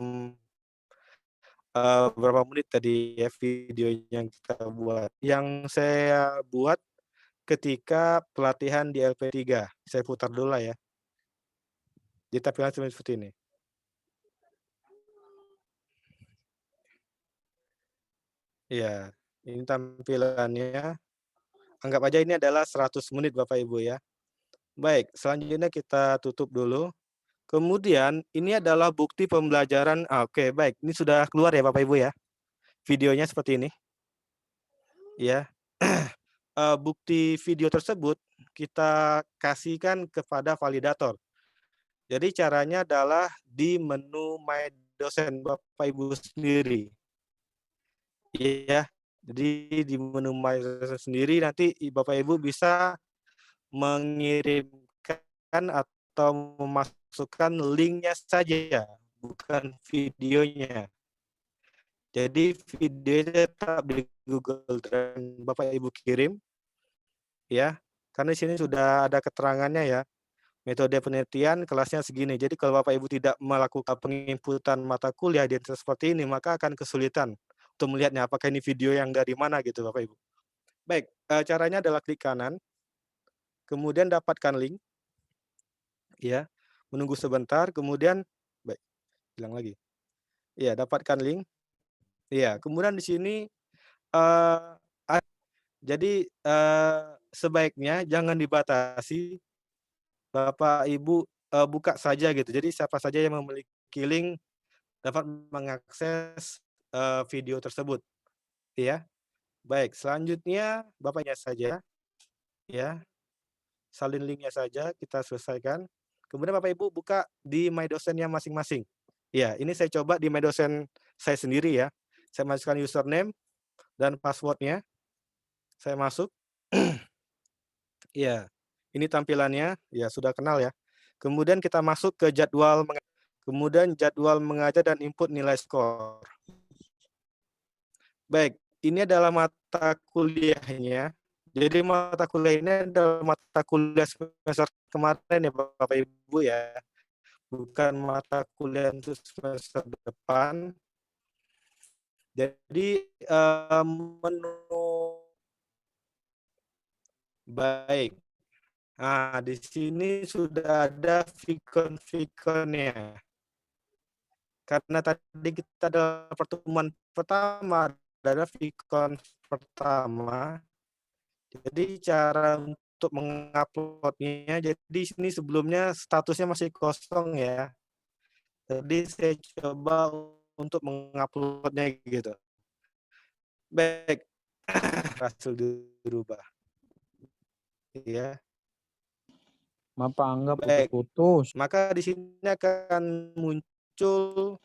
berapa menit tadi ya video yang kita buat. Yang saya buat ketika pelatihan di LP3. Saya putar dulu lah ya. Di tampilan seperti ini. Iya, ini tampilannya. Anggap aja ini adalah 100 menit Bapak Ibu ya. Baik, selanjutnya kita tutup dulu. Kemudian ini adalah bukti pembelajaran. Oke, baik. Ini sudah keluar ya Bapak Ibu ya. Videonya seperti ini. Ya. Bukti video tersebut kita kasihkan kepada validator. Jadi caranya adalah di menu My Dosen Bapak Ibu sendiri. Iya. Jadi di menu My Dosen sendiri nanti Bapak Ibu bisa mengirimkan atau memasukkan linknya saja, bukan videonya. Jadi videonya tetap di Google Drive Bapak Ibu kirim, ya. Karena di sini sudah ada keterangannya ya. Metode penelitian kelasnya segini. Jadi kalau Bapak Ibu tidak melakukan penginputan mata kuliah di seperti ini, maka akan kesulitan untuk melihatnya apakah ini video yang dari mana gitu Bapak Ibu. Baik, caranya adalah klik kanan, kemudian dapatkan link, ya, menunggu sebentar, kemudian baik, hilang lagi. Iya, dapatkan link. Iya, kemudian di sini jadi sebaiknya jangan dibatasi, Bapak Ibu buka saja gitu. Jadi siapa saja yang memiliki link dapat mengakses video tersebut, ya. Baik, selanjutnya Bapaknya saja, ya. Salin linknya saja, kita selesaikan. Kemudian Bapak Ibu buka di My Dosennya masing-masing. Ya, ini saya coba di My Dosen saya sendiri ya. Saya masukkan username dan password-nya. Saya masuk. Ya, ini tampilannya, ya sudah kenal ya. Kemudian kita masuk ke jadwal Kemudian jadwal mengajar dan input nilai skor. Baik, ini adalah mata kuliahnya. Jadi mata kuliah ini adalah mata kuliah semester kemarin ya Bapak Ibu ya. Bukan mata kuliah untuk semester depan. Jadi menu baik. Nah, di sini sudah ada Vicon-Viconnya. Karena tadi kita ada pertemuan pertama, adalah Vicon pertama. Jadi cara untuk menguploadnya, jadi di sini sebelumnya statusnya masih kosong ya. Jadi saya coba untuk menguploadnya gitu. Baik, hasil dirubah. Ya, Maaf Pak Angga baik. putus-putus. Maka di sini akan muncul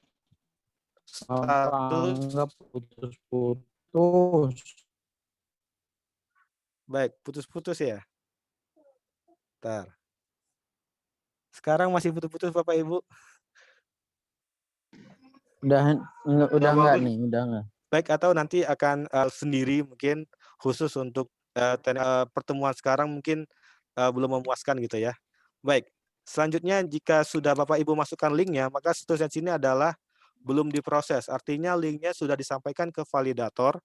Maaf Pak status. Angga putus-putus. Baik, putus-putus ya. Bentar. Sekarang masih putus-putus Bapak Ibu. Udah enggak nih, udah enggak. Baik, atau nanti akan sendiri mungkin khusus untuk pertemuan sekarang mungkin belum memuaskan gitu ya. Baik, selanjutnya jika sudah Bapak Ibu masukkan linknya, maka statusnya sini adalah belum diproses. Artinya linknya sudah disampaikan ke validator,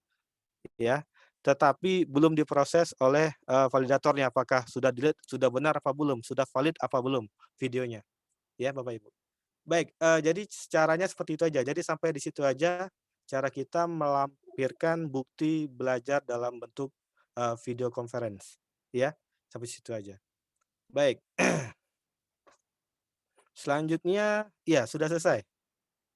ya, tetapi belum diproses oleh validatornya. Apakah sudah delete, sudah benar apa belum, sudah valid apa belum videonya, ya Bapak Ibu. Baik, jadi caranya seperti itu aja. Jadi sampai di situ aja cara kita melampirkan bukti belajar dalam bentuk video conference, ya. Sampai situ aja. Baik. Selanjutnya, ya sudah selesai.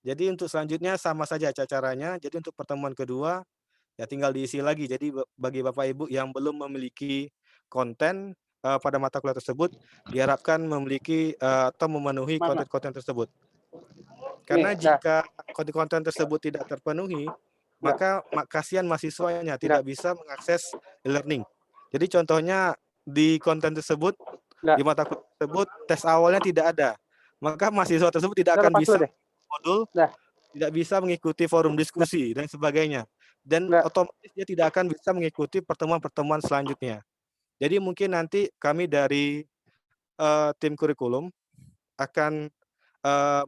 Jadi untuk selanjutnya sama saja caranya. Jadi untuk pertemuan kedua, ya tinggal diisi lagi. Jadi bagi Bapak Ibu yang belum memiliki konten pada mata kuliah tersebut, diharapkan memiliki atau memenuhi konten-konten tersebut. Karena jika konten-konten tersebut tidak terpenuhi, maka kasihan mahasiswanya tidak bisa mengakses e-learning. Jadi contohnya di konten tersebut, di mata kuliah tersebut, tes awalnya tidak ada. Maka mahasiswa tersebut tidak akan bisa modul, tidak bisa mengikuti forum diskusi dan sebagainya. Dan otomatis dia tidak akan bisa mengikuti pertemuan-pertemuan selanjutnya. Jadi mungkin nanti kami dari tim kurikulum akan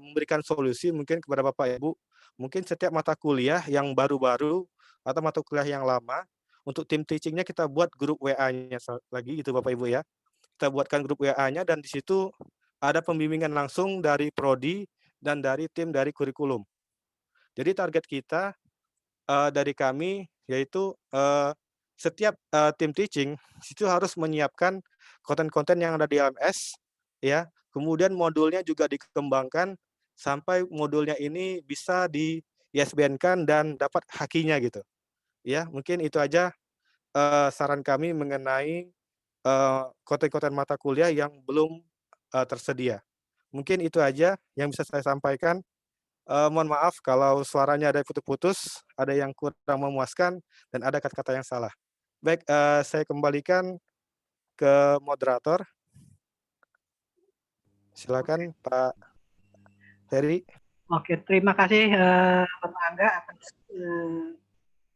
memberikan solusi mungkin kepada Bapak Ibu, mungkin setiap mata kuliah yang baru-baru atau mata kuliah yang lama, untuk tim teaching-nya kita buat grup WA-nya lagi gitu Bapak Ibu ya. Kita buatkan grup WA-nya dan di situ ada pembimbingan langsung dari prodi dan dari tim dari kurikulum. Jadi target kita dari kami yaitu setiap tim teaching itu harus menyiapkan konten-konten yang ada di LMS ya. Kemudian modulnya juga dikembangkan sampai modulnya ini bisa di ISBN-kan dan dapat hakinya gitu. Ya, mungkin itu aja saran kami mengenai konten-konten mata kuliah yang belum tersedia. Mungkin itu aja yang bisa saya sampaikan. Mohon maaf kalau suaranya ada yang putus-putus, ada yang kurang memuaskan, dan ada kata-kata yang salah. Baik, saya kembalikan ke moderator. Silakan Pak Heri. Oke, terima kasih Bapak Angga atas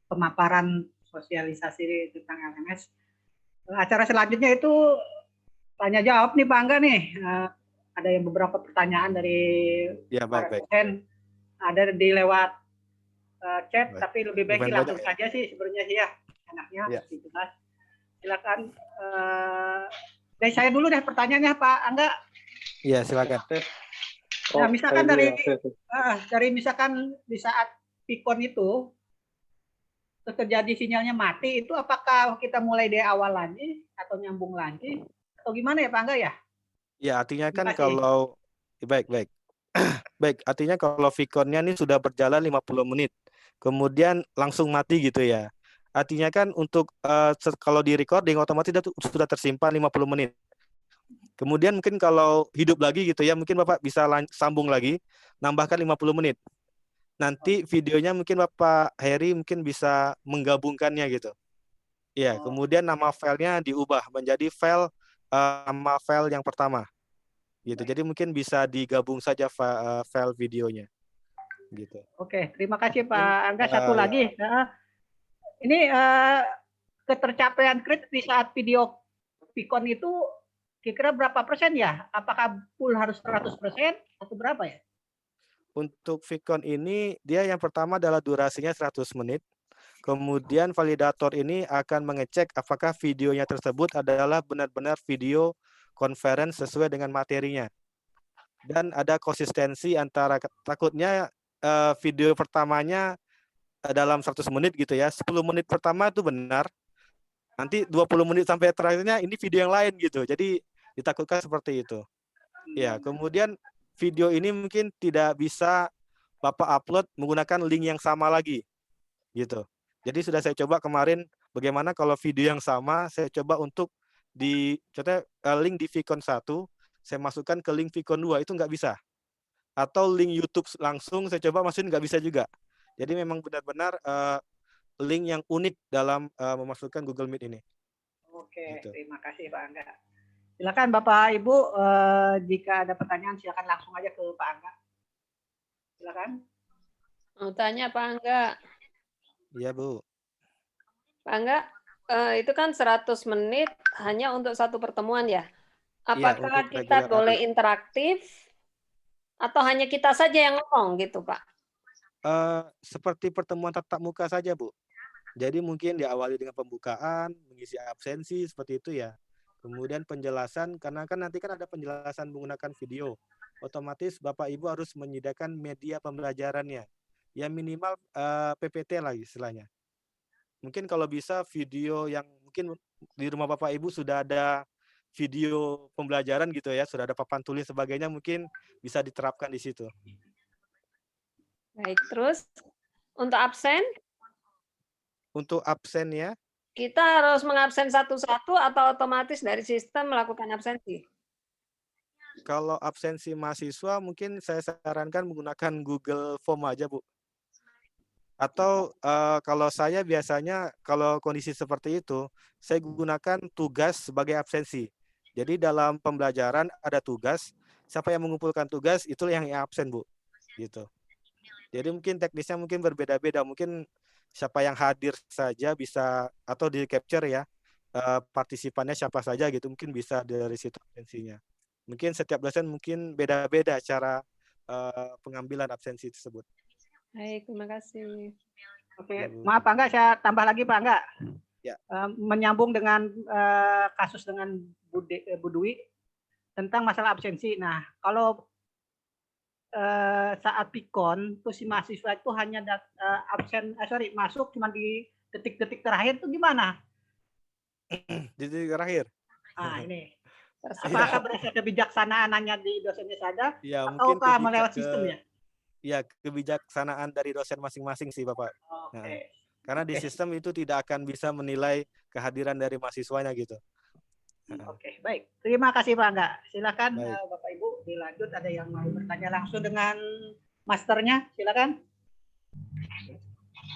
pemaparan sosialisasi tentang LMS. Acara selanjutnya itu tanya jawab nih Pak Angga nih. Ada yang beberapa pertanyaan dari para dosen. Ada di lewat chat, tapi lebih baik langsung saja sih sebenarnya sih ya. Enaknya lebih jelas. Silakan. Dari saya dulu deh pertanyaannya Pak Angga. Iya, silakan. Nah, misalkan dari misalkan di saat Vicon itu terjadi sinyalnya mati, itu apakah kita mulai dari awal lagi atau nyambung lagi atau gimana ya Pak Angga ya? Ya, artinya kan kalau baik. Baik, artinya kalau Vicon-nya ini sudah berjalan 50 menit, kemudian langsung mati gitu ya. Artinya kan untuk kalau di recording otomatis sudah tersimpan 50 menit. Kemudian mungkin kalau hidup lagi gitu ya, mungkin Bapak bisa sambung lagi, nambahkan 50 menit. Nanti videonya mungkin Bapak Heri mungkin bisa menggabungkannya gitu. Ya, kemudian nama filenya diubah menjadi file nama file yang pertama. gitu. Jadi mungkin bisa digabung saja file videonya, gitu. Oke, terima kasih Pak Mungkin, Angga. Satu ya. lagi, ini ketercapaian kredit di saat video Vicon itu kira-kira berapa persen ya? Apakah full harus 100% atau berapa ya? Untuk Vicon ini, dia yang pertama adalah durasinya 100 menit. Kemudian validator ini akan mengecek apakah videonya tersebut adalah benar-benar video conference sesuai dengan materinya. Dan ada konsistensi antara takutnya video pertamanya dalam 100 menit gitu ya. 10 menit pertama itu benar. Nanti 20 menit sampai terakhirnya ini video yang lain gitu. Jadi ditakutkan seperti itu. Ya, kemudian video ini mungkin tidak bisa Bapak upload menggunakan link yang sama lagi. Gitu. Jadi sudah saya coba kemarin bagaimana kalau video yang sama saya coba untuk contohnya link di Vicon 1 saya masukkan ke link Vicon 2 itu nggak bisa. Atau link YouTube langsung saya coba masukin nggak bisa juga. Jadi memang benar-benar link yang unik dalam memasukkan Google Meet ini. Oke, Gitu. terima kasih Pak Angga. Silakan Bapak Ibu, jika ada pertanyaan silakan langsung aja ke Pak Angga. Silakan. Mau tanya Pak Angga. Iya, Bu. Pak Angga, itu kan 100 menit hanya untuk satu pertemuan ya? Iya, Apakah untuk kita regular boleh audio. interaktif atau hanya kita saja yang ngomong gitu, Pak? Seperti pertemuan tatap muka saja, Bu. Jadi mungkin diawali dengan pembukaan, mengisi absensi seperti itu ya. Kemudian penjelasan, karena kan nanti kan ada penjelasan menggunakan video. Otomatis Bapak Ibu harus menyediakan media pembelajarannya. Ya minimal PPT lah istilahnya. Mungkin kalau bisa video yang mungkin di rumah Bapak Ibu sudah ada video pembelajaran gitu ya, sudah ada papan tulis sebagainya mungkin bisa diterapkan di situ. Baik, terus untuk absen, Untuk absen ya, kita harus mengabsen satu-satu atau otomatis dari sistem melakukan absensi? kalau absensi mahasiswa mungkin saya sarankan menggunakan Google Form aja, Bu. Atau kalau saya biasanya kalau kondisi seperti itu, saya gunakan tugas sebagai absensi. Jadi dalam pembelajaran ada tugas, siapa yang mengumpulkan tugas itulah yang absen, Bu. Gitu. Jadi mungkin teknisnya mungkin berbeda-beda. Mungkin siapa yang hadir saja bisa atau di capture ya partisipannya siapa saja gitu. Mungkin bisa dari situ absensinya. Mungkin setiap dosen mungkin beda-beda cara pengambilan absensi tersebut. Baik, terima kasih. Oke, Ya, Bu. maaf Pak Angga, saya tambah lagi Pak Angga. Ya. Menyambung dengan kasus dengan Bu Dwi tentang masalah absensi. Nah, kalau saat Vicon tuh si mahasiswa itu hanya masuk cuma di detik-detik terakhir itu gimana? Di titik terakhir. Ah, ini. Terserah. Apakah berasal kebijaksanaan hanya di dosennya saja Ya, mungkin ataukah melewat sistem ya? Ya, kebijaksanaan dari dosen masing-masing sih, Bapak. Oke. Nah, karena di Oke. sistem itu tidak akan bisa menilai kehadiran dari mahasiswanya gitu. Oke, baik. Terima kasih Pak Angga. Silakan Baik. Bapak Ibu dilanjut. Ada yang mau bertanya langsung dengan masternya? Silakan.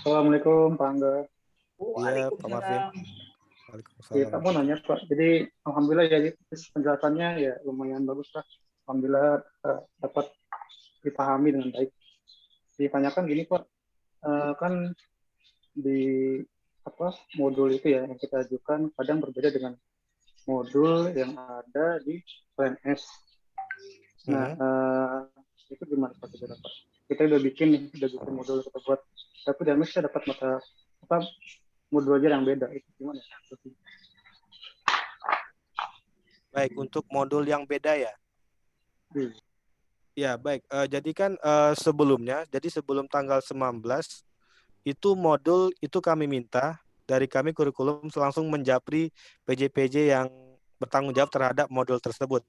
Assalamualaikum Pak Angga. Iya, Pak Marvin. Ya, tak mau nanya Pak. Jadi alhamdulillah ya penjelasannya ya lumayan bagus lah. Alhamdulillah dapat dipahami dengan baik. Ditanyakan gini Pak, kan di modul itu ya yang kita ajukan kadang berbeda dengan modul yang ada di PNS. Nah, itu gimana Pak? Kita udah bikin modul kita buat, tapi di PNS kita dapat modul aja yang beda. Itu gimana? Baik, untuk modul yang beda ya. Ya, baik. Jadi kan sebelumnya, jadi sebelum tanggal 19 itu modul itu kami minta dari kami kurikulum langsung menjapri PJ-PJ yang bertanggung jawab terhadap modul tersebut.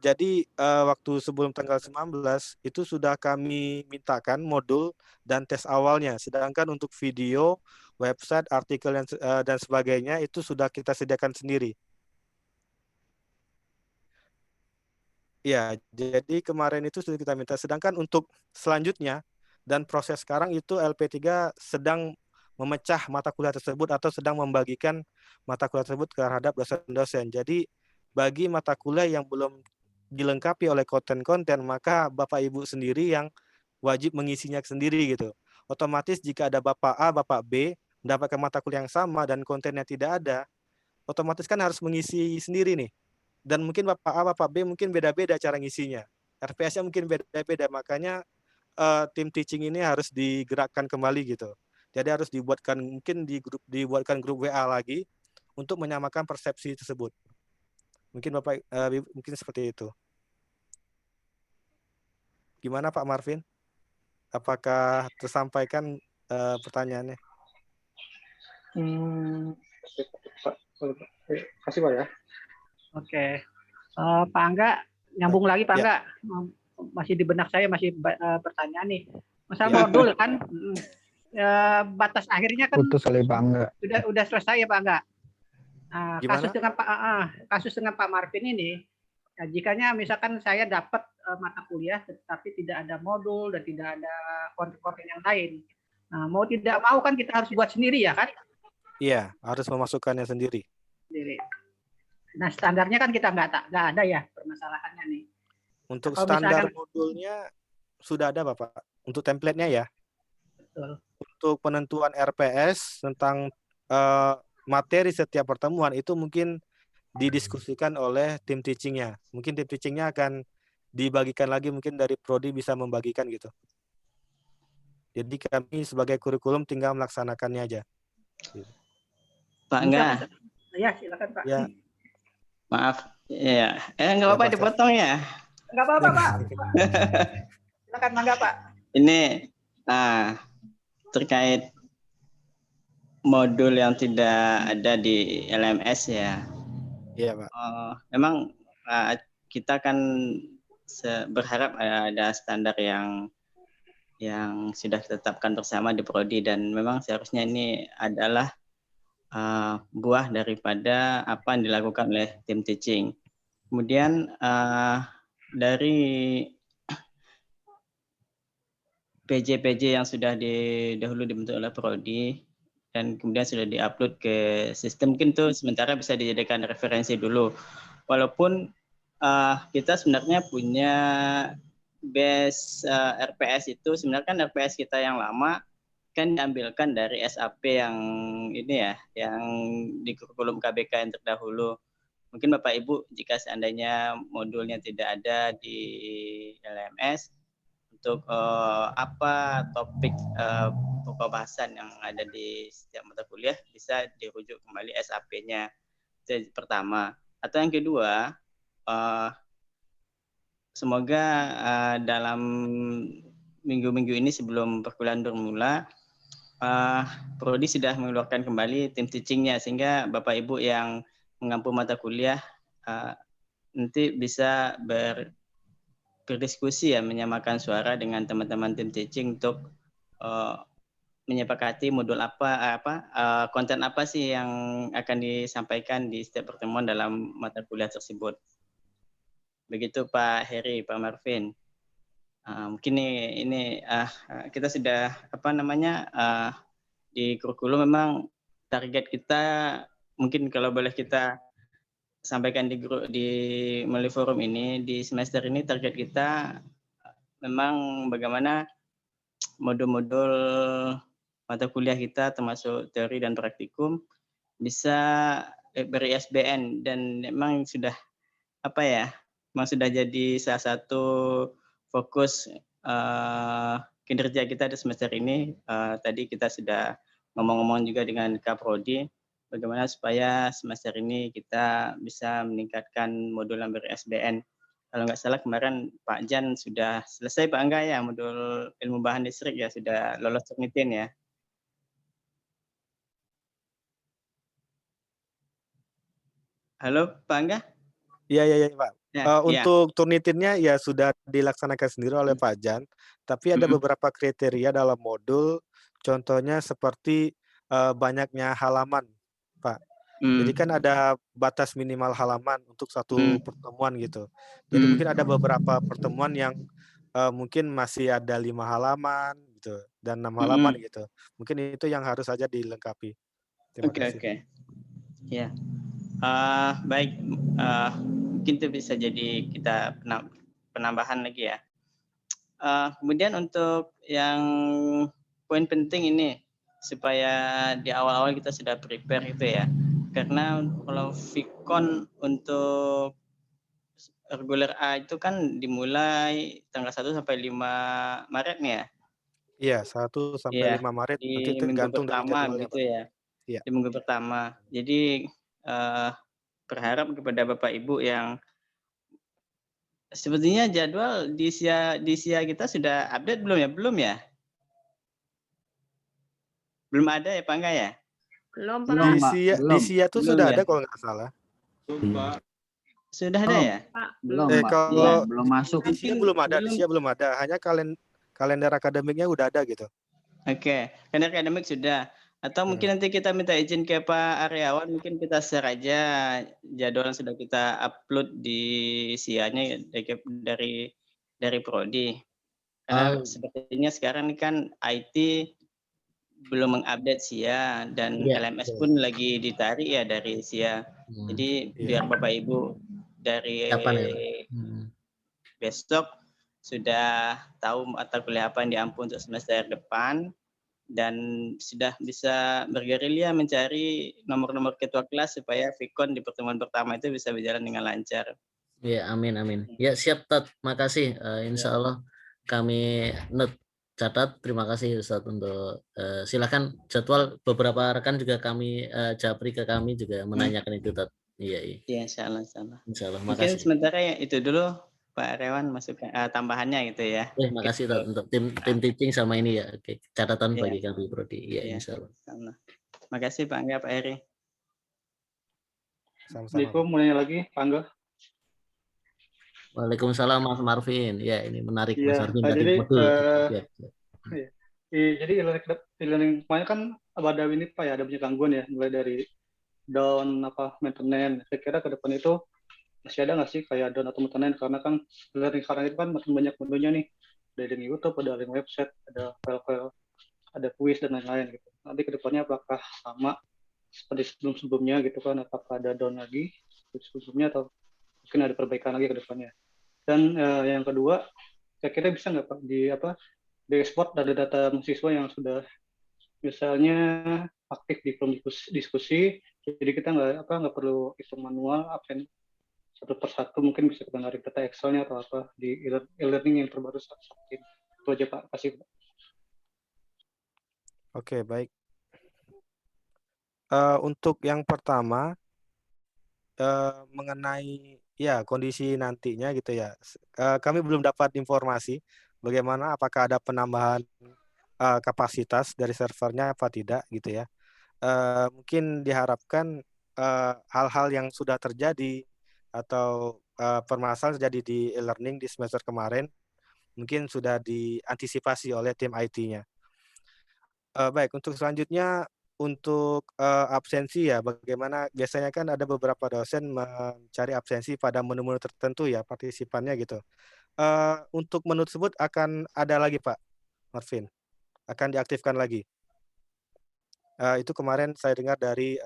Jadi waktu sebelum tanggal 19 itu sudah kami mintakan modul dan tes awalnya. Sedangkan untuk video, website, artikel dan sebagainya itu sudah kita sediakan sendiri. Ya, jadi kemarin itu sudah kita minta. Sedangkan untuk selanjutnya dan proses sekarang itu LP3 sedang memecah mata kuliah tersebut atau sedang membagikan mata kuliah tersebut terhadap dosen-dosen. Jadi bagi mata kuliah yang belum dilengkapi oleh konten-konten, maka Bapak Ibu sendiri yang wajib mengisinya sendiri gitu. Otomatis jika ada Bapak A, Bapak B mendapatkan mata kuliah yang sama dan kontennya tidak ada, otomatis kan harus mengisi sendiri nih. Dan mungkin Bapak A, Bapak B mungkin beda-beda cara ngisinya. RPS-nya mungkin beda-beda, makanya tim teaching ini harus digerakkan kembali gitu. Jadi harus dibuatkan grup WA lagi untuk menyamakan persepsi tersebut. Mungkin Bapak mungkin seperti itu. Gimana Pak Marvin? Apakah tersampaikan pertanyaannya? Pak. Kasih Pak ya. Oke. Pak Angga, nyambung lagi Pak Ya. Angga. Masih di benak saya masih pertanyaan nih. Masalah Ya. modul kan batas akhirnya kan Putus kali Pak Angga. udah selesai ya Pak Angga. Gimana? Kasus dengan Pak Marvin ini, ya, jikanya misalkan saya dapat mata kuliah tetapi tidak ada modul dan tidak ada konten-konten yang lain. Nah, mau tidak mau kan kita harus buat sendiri ya kan? Iya, harus memasukkannya sendiri. Nah, standarnya kan kita nggak ada ya permasalahannya nih. Untuk Kalau standar misalkan- modulnya sudah ada Bapak. Untuk template-nya ya. Betul. Untuk penentuan RPS tentang materi setiap pertemuan itu mungkin didiskusikan oleh tim teaching-nya. Mungkin tim teaching-nya akan dibagikan lagi, mungkin dari prodi bisa membagikan gitu. Jadi kami sebagai kurikulum tinggal melaksanakannya aja. Pak Angga, Ya, silakan Pak. Ya. maaf. Ya, nggak apa-apa Pak. dipotong ya. Nggak apa-apa Pak. Silakan mangga Pak. Ini terkait modul yang tidak ada di LMS ya. Iya Pak. Memang kita kan berharap ada standar yang sudah ditetapkan bersama di prodi, dan memang seharusnya ini adalah buah daripada apa yang dilakukan oleh tim teaching. Kemudian dari PJ-PJ yang sudah dahulu dibentuk oleh prodi dan kemudian sudah diupload ke sistem, mungkin itu sementara bisa dijadikan referensi dulu. Walaupun kita sebenarnya punya base RPS itu, sebenarnya kan RPS kita yang lama kan diambilkan dari SAP yang ini ya, yang di kurikulum KBK yang terdahulu. Mungkin Bapak Ibu jika seandainya modulnya tidak ada di LMS, untuk apa topik pokok bahasan yang ada di setiap mata kuliah bisa dirujuk kembali SAP-nya. Itu pertama. Atau yang kedua, semoga dalam minggu-minggu ini sebelum perkuliahan bermula, prodi sudah mengeluarkan kembali tim teaching-nya, sehingga Bapak Ibu yang mengampu mata kuliah nanti bisa berdiskusi ya, menyamakan suara dengan teman-teman tim teaching untuk menyepakati modul konten apa sih yang akan disampaikan di setiap pertemuan dalam mata kuliah tersebut. Begitu Pak Heri, Pak Marvin. Mungkin ini kita sudah di kurikulum memang target kita, mungkin kalau boleh kita sampaikan di melalui forum ini, di semester ini target kita memang bagaimana modul-modul mata kuliah kita termasuk teori dan praktikum bisa ber-ISBN, dan memang sudah memang sudah jadi salah satu fokus kinerja kita di semester ini. Tadi kita sudah ngomong-ngomong juga dengan Kaprodi bagaimana supaya semester ini kita bisa meningkatkan modul yang ber-ISBN. Kalau nggak salah kemarin Pak Jan sudah selesai Pak Angga ya, modul ilmu bahan listrik ya, sudah lolos Turnitin ya. Halo Pak Angga? Iya Pak. Ya, untuk Turnitinnya ya sudah dilaksanakan sendiri oleh Pak Jan, tapi ada beberapa kriteria dalam modul, contohnya seperti banyaknya halaman, Pak. Jadi kan ada batas minimal halaman untuk satu pertemuan gitu. Jadi mungkin ada beberapa pertemuan yang mungkin masih ada 5 halaman gitu dan 6 halaman gitu. Mungkin itu yang harus saja dilengkapi. Terima kasih. Oke. Ya. Baik. mungkin itu bisa jadi kita penambahan lagi ya. Kemudian untuk yang poin penting ini supaya di awal-awal kita sudah prepare itu ya. Karena kalau Vicon untuk reguler A itu kan dimulai tanggal 1 sampai 5 Maret nih ya. Iya, 1 sampai Iya, 5 Maret nanti di minggu tergantung dari pertama jadwalnya, begitu Pak. ya. Iya. Di minggu pertama. Jadi berharap kepada Bapak Ibu yang sepertinya jadwal di SIA kita sudah update belum ya? Belum ya? Belum ada ya, Pak, enggak ya? Belum, Pak. Belum, Pak. Di Belum. SIA tuh Belum sudah ya? ada kalau nggak salah. Sudah ada ya? Pak, Belum, belum. Pak. Kalau Belum masuk. di SIA belum ada, di SIA belum ada. Hanya kalender akademiknya udah ada gitu. Oke, kalender akademik sudah. Atau mungkin nanti kita minta izin ke Pak Aryawan, mungkin kita share aja jadwal yang sudah kita upload di SIA-nya dari Prodi. Karena sepertinya sekarang ini kan IT belum mengupdate SIA dan LMS pun lagi ditarik ya dari SIA. Jadi biar Bapak Ibu dari besok sudah tahu mata kuliah apa yang diampu untuk semester depan dan sudah bisa bergerilya mencari nomor-nomor ketua kelas supaya Vicon di pertemuan pertama itu bisa berjalan dengan lancar. Ya, amin. Ya, siap, Tat. Makasih. Insya Allah kami catat. Terima kasih, Ustadz, untuk silakan jadwal beberapa rekan juga kami japri ke kami juga menanyakan itu, Tat. Iya. Iya, insya Allah. Insya Allah. Mungkin Makasih. sementara ya itu dulu Pak Rewan masukkan tambahannya gitu ya. Makasih, Tat, untuk tim teaching sama ini ya. Oke, catatan bagi kami Prodi. Iya, insya Allah. Makasih Pak Angga, Pak Eri. Assalamualaikum, mulai lagi Pak Angga. Waalaikumsalam Mas Marvin. Ya, ini menarik Mas Iya, Marvin nah, tadi. Jadi e-learning kemarin kan ada ini Pak ya, ada banyak gangguan ya, mulai dari down maintenance. Saya kira ke depan itu masih ada nggak sih kayak down atau maintenance, karena kan e-learning sekarang itu kan makin banyak menunya nih, dari YouTube, ada link website, ada file-file, ada quiz dan lain-lain gitu. Nanti ke depannya apakah sama seperti sebelum-sebelumnya gitu kan, apakah ada down lagi sebelumnya atau mungkin ada perbaikan lagi ke depannya. Dan yang kedua, kira-kira bisa nggak Pak diekspor data mahasiswa yang sudah misalnya aktif di forum diskusi, jadi kita nggak perlu hitung manual absen satu persatu, mungkin bisa kita narik data Excel-nya atau apa di e-learning yang terbaru saat ini. Itu aja Pak, kasih Pak. Oke, baik. Untuk yang pertama mengenai kondisi nantinya gitu ya, kami belum dapat informasi bagaimana, apakah ada penambahan kapasitas dari servernya apa tidak gitu ya. Mungkin diharapkan hal-hal yang sudah terjadi atau permasalahan terjadi di e-learning di semester kemarin mungkin sudah diantisipasi oleh tim IT-nya. Baik, untuk selanjutnya untuk absensi ya, bagaimana biasanya kan ada beberapa dosen mencari absensi pada menu-menu tertentu ya partisipannya gitu. Untuk menu tersebut akan ada lagi Pak Marvin, akan diaktifkan lagi. Itu kemarin saya dengar dari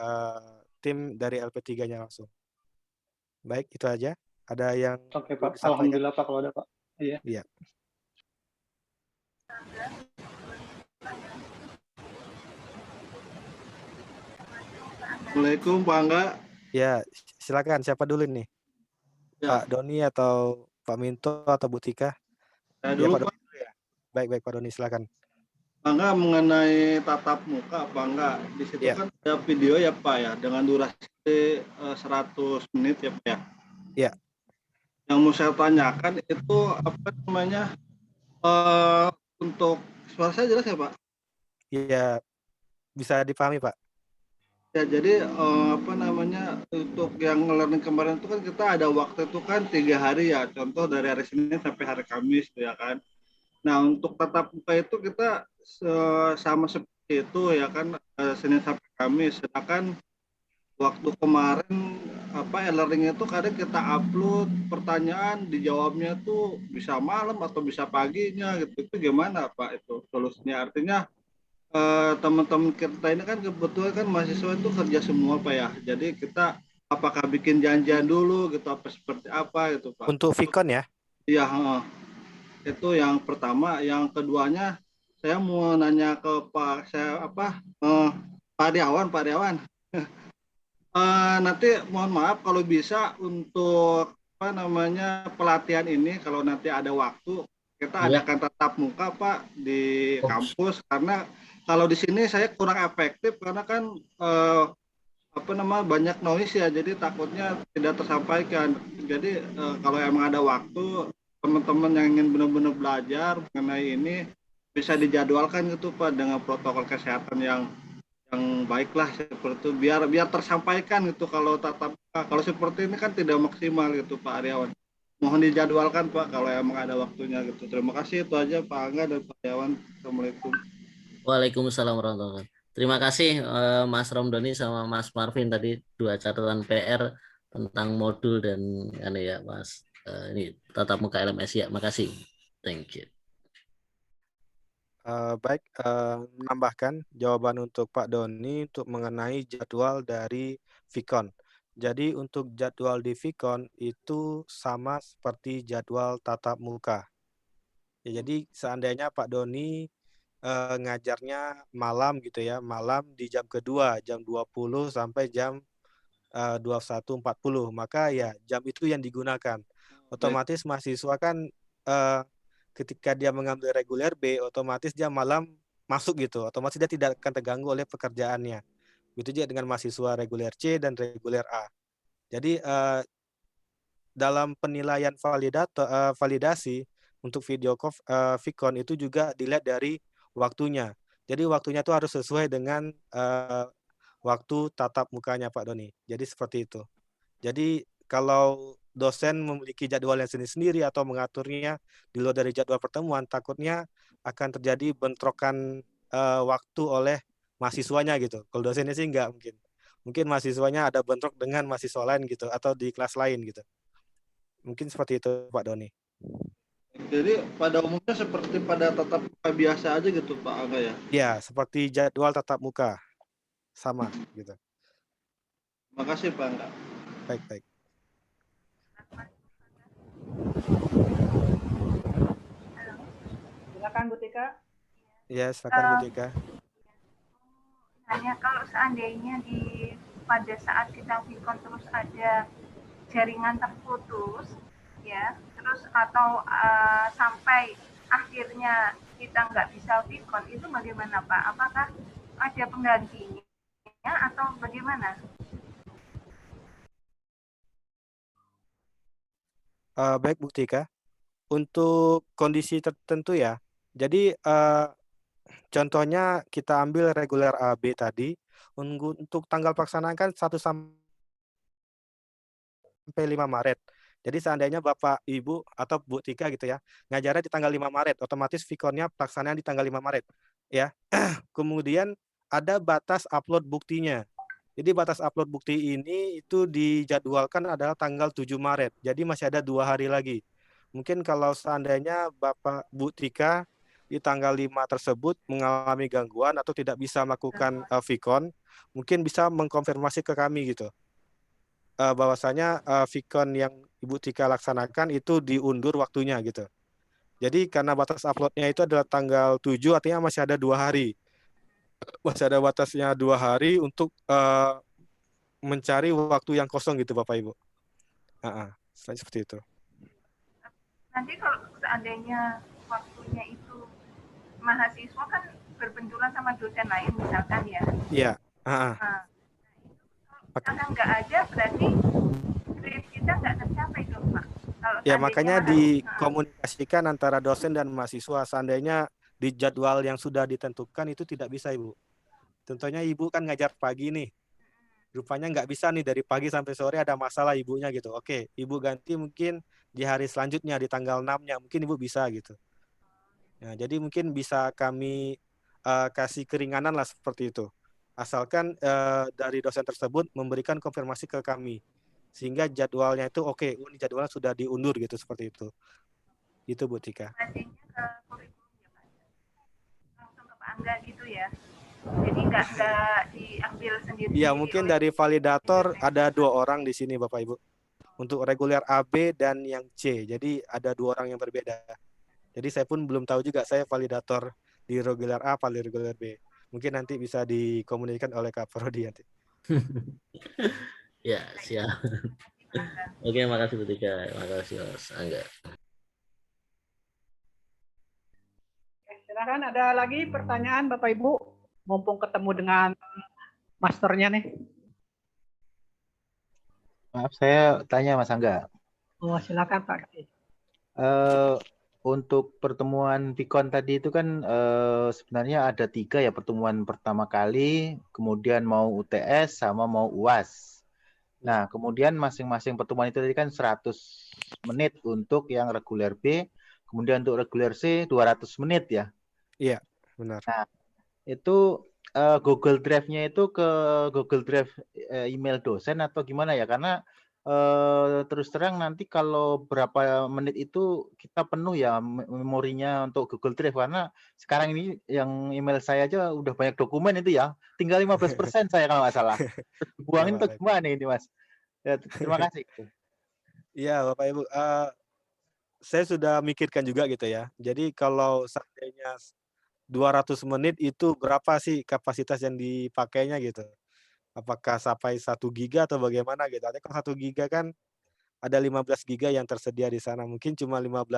tim dari LP3-nya langsung. Baik, itu aja. Ada yang Oke Pak, alhamdulillah Pak kalau ada Pak. Iya. Assalamualaikum Pak Angga. Ya, silakan. Siapa dulu nih? Ya. Pak Doni atau Pak Minto atau Bu Tika? Dulu Pak. Ya. Baik Pak Doni, silakan. Pak Angga, mengenai tatap muka Pak Angga, di situ kan ada video ya Pak ya, dengan durasi 100 menit ya Pak ya? Iya. Yang mau saya tanyakan itu untuk suara saya jelas ya Pak? Iya, bisa dipahami Pak. Ya, jadi untuk yang learning kemarin itu kan kita ada waktu itu kan 3 hari ya, contoh dari hari Senin sampai hari Kamis ya kan. Nah, untuk tatap muka itu kita sama seperti itu ya kan, Senin sampai Kamis. Sedangkan waktu kemarin e-learning itu kadang kita upload pertanyaan, dijawabnya tuh bisa malam atau bisa paginya gitu. Itu gimana Pak itu solusinya? Artinya teman-teman kita ini kan kebetulan kan mahasiswa itu kerja semua Pak ya. Jadi kita apakah bikin janjian dulu gitu apa seperti apa gitu Pak. Untuk Vicon ya? Iya, itu yang pertama. Yang keduanya saya mau nanya ke Pak Pak Riawan. Nanti mohon maaf kalau bisa untuk pelatihan ini kalau nanti ada waktu kita adakan tatap muka Pak di kampus, karena kalau di sini saya kurang efektif karena kan banyak noise ya, jadi takutnya tidak tersampaikan. Jadi kalau emang ada waktu teman-teman yang ingin benar-benar belajar mengenai ini bisa dijadwalkan gitu Pak dengan protokol kesehatan yang baiklah seperti itu, biar tersampaikan gitu. Kalau kalau seperti ini kan tidak maksimal gitu Pak Aryawan. Mohon dijadwalkan Pak kalau emang ada waktunya gitu. Terima kasih, itu aja Pak Angga dan Pak Aryawan. Assalamualaikum. Waalaikumsalam warahmatullahi wabarakatuh. Terima kasih Mas Romdoni sama Mas Marvin tadi 2 catatan PR tentang modul dan ya Mas ini tatap muka LMS ya. Makasih. Thank you. Baik, menambahkan jawaban untuk Pak Doni untuk mengenai jadwal dari Vicon. Jadi untuk jadwal di Vicon itu sama seperti jadwal tatap muka. Ya, jadi seandainya Pak Doni ngajarnya malam gitu ya, malam di jam kedua, jam 20 sampai jam 21.40, maka ya jam itu yang digunakan. Otomatis mahasiswa kan ketika dia mengambil reguler B, otomatis dia malam masuk gitu, otomatis dia tidak akan terganggu oleh pekerjaannya. Begitu juga dengan mahasiswa reguler C dan reguler A. Jadi dalam penilaian validasi untuk Vicon itu juga dilihat dari waktunya. Jadi waktunya itu harus sesuai dengan waktu tatap mukanya Pak Doni. Jadi seperti itu. Jadi kalau dosen memiliki jadwalnya sendiri-sendiri atau mengaturnya di luar dari jadwal pertemuan, takutnya akan terjadi bentrokan waktu oleh mahasiswanya gitu. Kalau dosennya sih enggak mungkin. Mungkin mahasiswanya ada bentrok dengan mahasiswa lain gitu atau di kelas lain gitu. Mungkin seperti itu Pak Doni. Jadi pada umumnya seperti pada tatap muka biasa aja gitu Pak Angga ya? Ya, seperti jadwal tatap muka. Sama gitu. Makasih Pak Angga. Baik. Silakan Bu Tika. Ya, silakan Bu Tika. Hanya kalau seandainya pada saat kita Vicon terus ada jaringan terputus, ya, terus atau sampai akhirnya kita nggak bisa Vicon, itu bagaimana Pak? Apakah ada penggantinya atau bagaimana? Baik Bu Tika. Untuk kondisi tertentu ya. Jadi contohnya kita ambil reguler AB tadi, untuk tanggal pelaksanaan kan 1 sampai 5 Maret. Jadi seandainya Bapak, Ibu, atau Bu Tika gitu ya, ngajarnya di tanggal 5 Maret, otomatis Viconnya pelaksanaan di tanggal 5 Maret. Ya. Kemudian ada batas upload buktinya. Jadi batas upload bukti ini itu dijadwalkan adalah tanggal 7 Maret. Jadi masih ada 2 hari lagi. Mungkin kalau seandainya Bapak Bu Tika di tanggal 5 tersebut mengalami gangguan atau tidak bisa melakukan Vicon, mungkin bisa mengkonfirmasi ke kami gitu. Bahwasanya Vicon yang Ibu Tika laksanakan itu diundur waktunya gitu. Jadi karena batas uploadnya itu adalah tanggal 7, artinya masih ada 2 hari. Masih ada batasnya 2 hari untuk mencari waktu yang kosong gitu Bapak Ibu. Seperti itu. Nanti kalau seandainya waktunya itu mahasiswa kan berbenturan sama dosen lain misalkan ya. Iya. Kalau nggak ada berarti grade kita nggak tercapai dong Pak. Kalau ya makanya dikomunikasikan antara dosen dan mahasiswa. Seandainya di jadwal yang sudah ditentukan itu tidak bisa Ibu. Contohnya Ibu kan ngajar pagi nih. Rupanya nggak bisa nih dari pagi sampai sore ada masalah ibunya gitu. Oke, Ibu ganti mungkin di hari selanjutnya di tanggal 6-nya mungkin Ibu bisa gitu. Nah, jadi mungkin bisa kami kasih keringanan lah seperti itu. Asalkan dari dosen tersebut memberikan konfirmasi ke kami. Sehingga jadwalnya itu oke, ini jadwalnya sudah diundur gitu seperti itu. Itu Bu Tika. Nantinya ke kurikulum ya Pak. Langsung ke Pak Angga gitu ya. Jadi nggak diambil sendiri. Iya, mungkin dari validator ada 2 orang di sini Bapak Ibu. Untuk reguler AB dan yang C. Jadi ada 2 orang yang berbeda. Jadi saya pun belum tahu juga saya validator di reguler A, reguler B. Mungkin nanti bisa dikomunikasikan oleh Kak Prodi nanti. Ya, siap. Oke, makasih bertiga. Makasih Mas Angga. Silakan, ada lagi pertanyaan Bapak Ibu, mumpung ketemu dengan masternya nih. Maaf, saya tanya Mas Angga. Oh, silakan Pak. Untuk pertemuan Vicon tadi itu kan sebenarnya ada 3 ya, pertemuan pertama kali, kemudian mau UTS sama mau UAS. Nah, kemudian masing-masing pertemuan itu tadi kan 100 menit untuk yang reguler B, kemudian untuk reguler C 200 menit ya. Iya, benar. Nah, itu Google Drive-nya itu ke Google Drive email dosen atau gimana ya? Karena terus terang nanti kalau berapa menit itu kita penuh ya memorinya untuk Google Drive, karena sekarang ini yang email saya aja udah banyak dokumen itu ya, tinggal 15% saya kalau nggak salah. Buangin tuh gimana ini Mas? Ya, terima kasih. Iya Bapak Ibu, saya sudah mikirkan juga gitu ya. Jadi kalau seandainya 200 menit itu berapa sih kapasitas yang dipakainya gitu? Apakah sampai 1 giga atau bagaimana gitu? Artinya kalau 1 giga kan ada 15 giga yang tersedia di sana. Mungkin cuma 15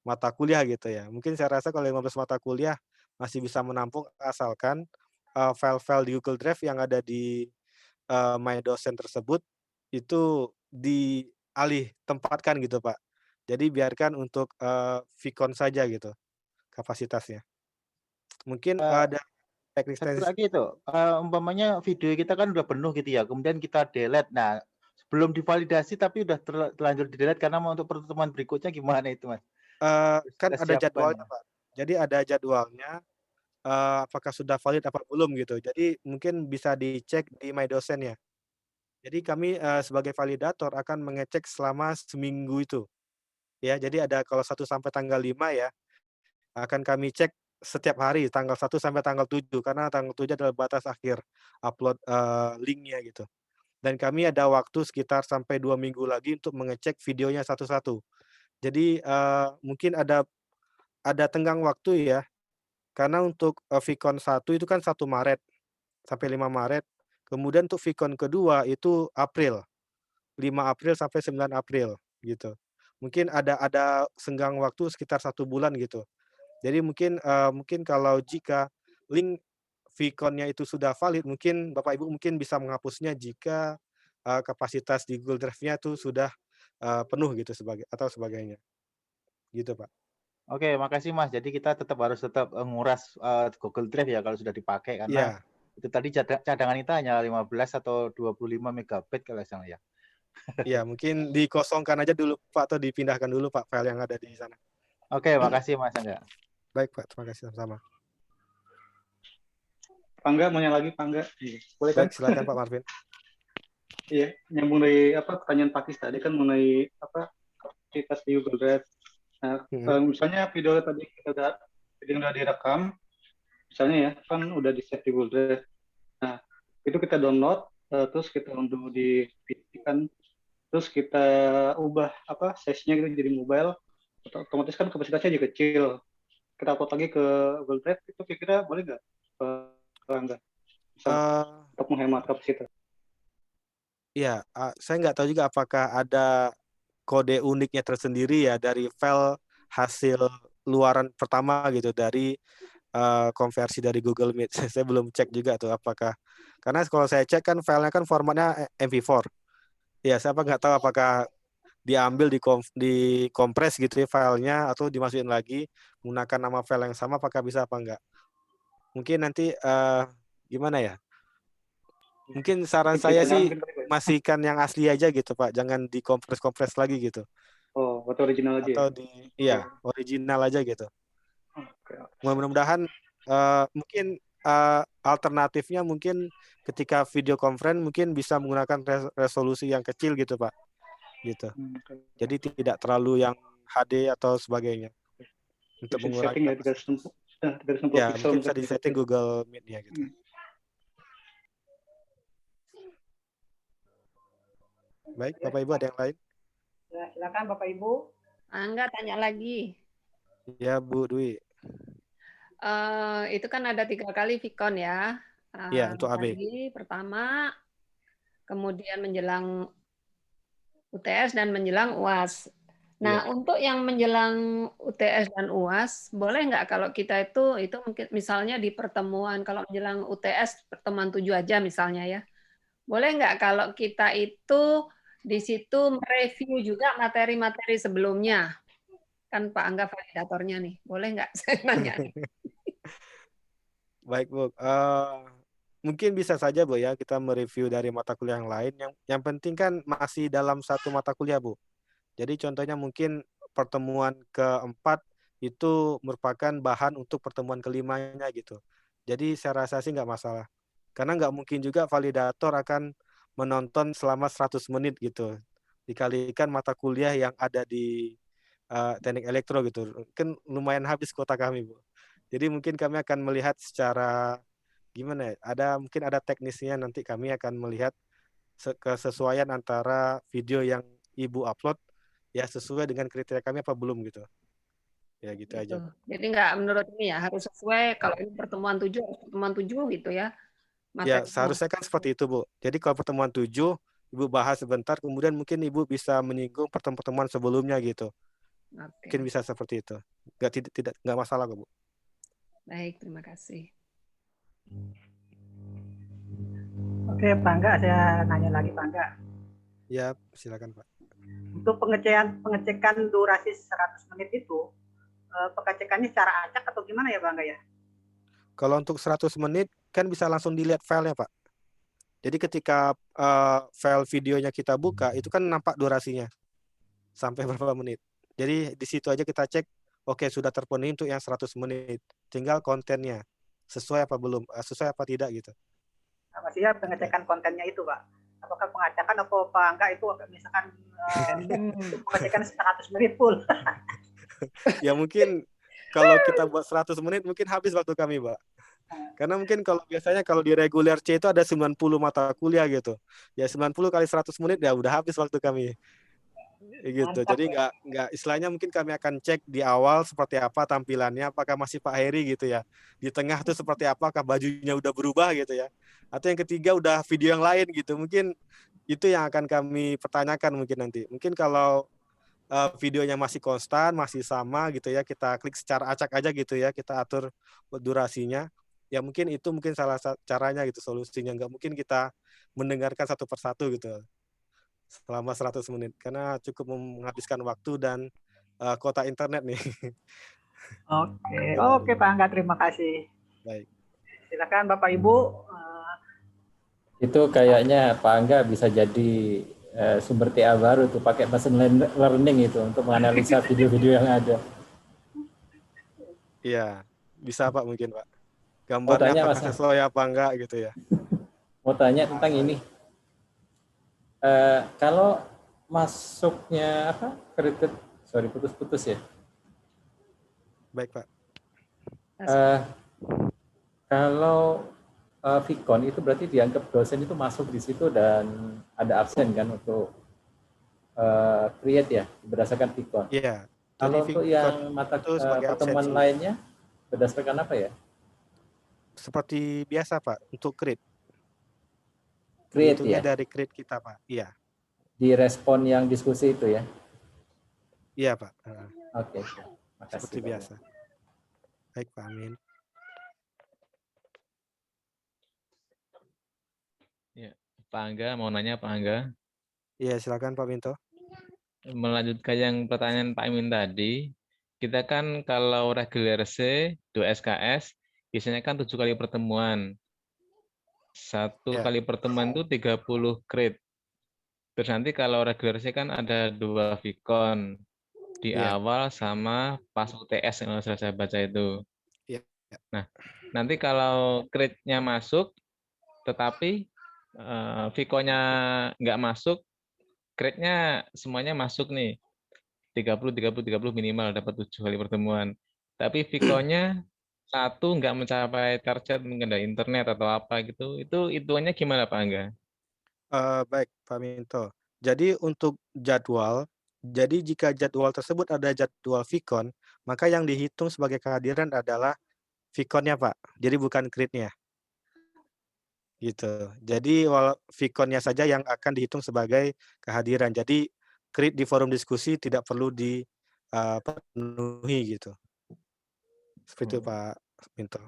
mata kuliah gitu ya. Mungkin saya rasa kalau 15 mata kuliah masih bisa menampung asalkan file-file di Google Drive yang ada di My Dosen tersebut itu dialih tempatkan gitu Pak. Jadi biarkan untuk Vicon saja gitu kapasitasnya. Mungkin ada teknik Satu teknis. lagi itu, umpamanya video kita kan udah penuh gitu ya, kemudian kita delete. Nah, belum divalidasi tapi udah terlanjur di delete karena mau untuk pertemuan berikutnya gimana itu Mas? Kan Kita ada siapkan. jadwalnya Pak. Jadi ada jadwalnya, apakah sudah valid apa belum gitu. Jadi mungkin bisa dicek di My Dosen ya. Jadi kami sebagai validator akan mengecek selama seminggu itu. Ya, jadi ada kalau 1 sampai tanggal 5 ya, akan kami cek setiap hari tanggal 1 sampai tanggal 7 karena tanggal 7 adalah batas akhir upload link-nya gitu. Dan kami ada waktu sekitar sampai 2 minggu lagi untuk mengecek videonya satu-satu. Jadi mungkin ada tenggang waktu ya, karena untuk Vicon 1 itu kan 1 Maret sampai 5 Maret, kemudian untuk Vicon kedua itu April, 5 April sampai 9 April gitu. Mungkin ada senggang waktu sekitar 1 bulan gitu. Jadi mungkin kalau jika link Vicon-nya itu sudah valid, mungkin Bapak Ibu mungkin bisa menghapusnya jika kapasitas di Google Drive-nya itu sudah penuh gitu atau sebagainya. Gitu, Pak. Oke, makasih Mas. Jadi kita harus tetap nguras Google Drive ya kalau sudah dipakai, karena itu tadi cadangan kita hanya 15 atau 25 megabit kalau salah ya. Iya, mungkin dikosongkan aja dulu Pak atau dipindahkan dulu Pak file yang ada di sana. Oke, makasih Mas Angga. Baik Pak, terima kasih sama-sama. Pak Angga, mau yang lagi Pak Angga? Boleh kan? Baik, silakan Pak Marvin. Iya, nyambung dari pertanyaan Pakis tadi kan mengenai kapasitas di Google Drive. Nah, misalnya video tadi yang udah direkam, misalnya ya kan udah di save di Google Drive. Nah, itu kita download, terus kita unduh di PC kan, terus kita ubah size-nya gitu jadi mobile, otomatis kan kapasitasnya jadi kecil. Kita upload lagi ke Google Drive, itu kira-kira boleh nggak, Pak Angga? Untuk menghemat kapasitas. Iya, saya nggak tahu juga apakah ada kode uniknya tersendiri ya dari file hasil luaran pertama gitu dari konversi dari Google Meet. Saya belum cek juga tuh apakah, karena kalau saya cek kan filenya kan formatnya MP4. Ya, saya nggak tahu apakah diambil dikompres gitu ya filenya atau dimasukin lagi menggunakan nama file yang sama, apakah bisa apa enggak. Mungkin nanti gimana ya? Mungkin saran saya sih masihkan yang asli aja gitu Pak, jangan dikompres-kompres lagi gitu. Oh, atau original aja. Atau original aja gitu. Mudah-mudahan mungkin alternatifnya mungkin ketika video conference mungkin bisa menggunakan resolusi yang kecil gitu Pak. Gitu. Jadi tidak terlalu yang HD atau sebagainya. Untuk mengurangi 360 Ya, pixel mungkin bisa bisa disetting Google Meet-nya gitu. Baik, Bapak Ibu ada yang lain? Ya, silakan Bapak Ibu. Angga tanya lagi. Ya, Bu Dwi. Itu kan ada 3 kali Vicon ya. Iya, untuk AB. Tadi pertama, kemudian menjelang UTS dan menjelang UAS. Nah, untuk yang menjelang UTS dan UAS, boleh nggak kalau kita itu mungkin misalnya di pertemuan, kalau menjelang UTS pertemuan 7 aja misalnya ya, boleh nggak kalau kita itu di situ mereview juga materi-materi sebelumnya? Kan Pak Angga validatornya nih, boleh nggak saya nanya? Baik, Bu. Mungkin bisa saja, Bu, ya, kita mereview dari mata kuliah yang lain. Yang penting kan masih dalam satu mata kuliah, Bu. Jadi contohnya mungkin pertemuan keempat itu merupakan bahan untuk pertemuan kelimanya gitu. Jadi saya rasa sih nggak masalah. Karena nggak mungkin juga validator akan menonton selama 100 menit gitu. Dikalikan mata kuliah yang ada di teknik elektro gitu. Kan lumayan habis kuota kami, Bu. Jadi mungkin kami akan melihat secara gimana ya? Mungkin ada teknisnya, nanti kami akan melihat kesesuaian antara video yang Ibu upload ya sesuai dengan kriteria kami apa belum gitu. Ya gitu aja. Jadi nggak menurut ini ya, harus sesuai kalau ini pertemuan 7 gitu ya. Ya, seharusnya kan seperti itu, Bu. Jadi kalau pertemuan 7, Ibu bahas sebentar, kemudian mungkin Ibu bisa menyinggung pertemuan sebelumnya gitu. Mungkin bisa seperti itu. Nggak masalah kok, Bu. Baik, terima kasih. Oke, Pak Angga, saya nanya lagi Pak Angga. Ya, silakan Pak. Untuk pengecekan durasi 100 menit itu, pengecekannya secara acak atau gimana ya Pak Angga ya? Kalau untuk 100 menit kan bisa langsung dilihat filenya, Pak. Jadi ketika file videonya kita buka, itu kan nampak durasinya. Sampai berapa menit. Jadi di situ aja kita cek, oke, sudah terpenuhi untuk yang 100 menit. Tinggal kontennya. Sesuai apa belum, sesuai apa tidak gitu. Maksudnya pengecekan kontennya itu Pak. Apakah pengacakan atau Pak Angga itu misalkan pengecekan 100 menit full? Ya mungkin kalau kita buat 100 menit mungkin habis waktu kami, Pak. Karena mungkin kalau biasanya kalau di reguler C itu ada 90 mata kuliah gitu. Ya 90 kali 100 menit ya udah habis waktu kami. Gitu. Mantap, jadi nggak istilahnya mungkin kami akan cek di awal seperti apa tampilannya, apakah masih Pak Heri gitu ya. Di tengah tuh seperti apakah bajunya udah berubah gitu ya. Atau yang ketiga udah video yang lain gitu. Mungkin itu yang akan kami pertanyakan mungkin nanti. Mungkin kalau videonya masih konstan, masih sama gitu ya, kita klik secara acak aja gitu ya, kita atur durasinya. Ya mungkin itu salah satu caranya gitu solusinya. Nggak mungkin kita mendengarkan satu persatu gitu selama 100 menit karena cukup menghabiskan waktu dan kuota internet nih. Oke Pak Angga, terima kasih. Baik. Silakan Bapak Ibu. Itu kayaknya Pak Angga bisa jadi sumber TA baru tuh, pakai machine learning itu untuk menganalisa video-video yang ada. Iya, bisa Pak mungkin Pak. Gambarnya apakah sesuai apa enggak gitu ya. Mau tanya tentang ini. Kalau masuknya apa? Putus-putus ya. Baik Pak. Kalau Vicon itu berarti dianggap dosen itu masuk di situ dan ada absen kan untuk create ya berdasarkan Vicon. Iya. Kalau untuk yang mata pertemuan lainnya berdasarkan apa ya? Seperti biasa Pak untuk create. Create ya? Dari create kita Pak. Iya. Di respon yang diskusi itu ya? Iya Pak. Oke. Makasih. Seperti biasa. Baik Pak Amin. Ya, Pak Angga mau nanya Pak Angga. Iya silakan Pak Minto. Melanjutkan yang pertanyaan Pak Amin tadi, kita kan kalau reguler C, 2 SKS, biasanya kan 7 kali pertemuan. Satu kali pertemuan itu 30 grade. Terus nanti kalau reguler C kan ada 2 Vicon. Di awal sama pas UTS yang sudah saya baca itu. Nah, nanti kalau grade-nya masuk, tetapi Vicon-nya nggak masuk, grade-nya semuanya masuk nih. 30 minimal dapat 7 kali pertemuan. Tapi Vicon-nya satu nggak mencapai target mungkin dari internet atau apa gitu, itu hitungannya gimana Pak Angga? Baik, Pak Minto. Jadi untuk jadwal, jadi jika jadwal tersebut ada jadwal Vicon, maka yang dihitung sebagai kehadiran adalah Vicon-nya, Pak. Jadi bukan CRIT-nya, gitu. Jadi Vicon-nya saja yang akan dihitung sebagai kehadiran. Jadi CRIT di forum diskusi tidak perlu penuhi gitu. Seperti itu, Pak Minto.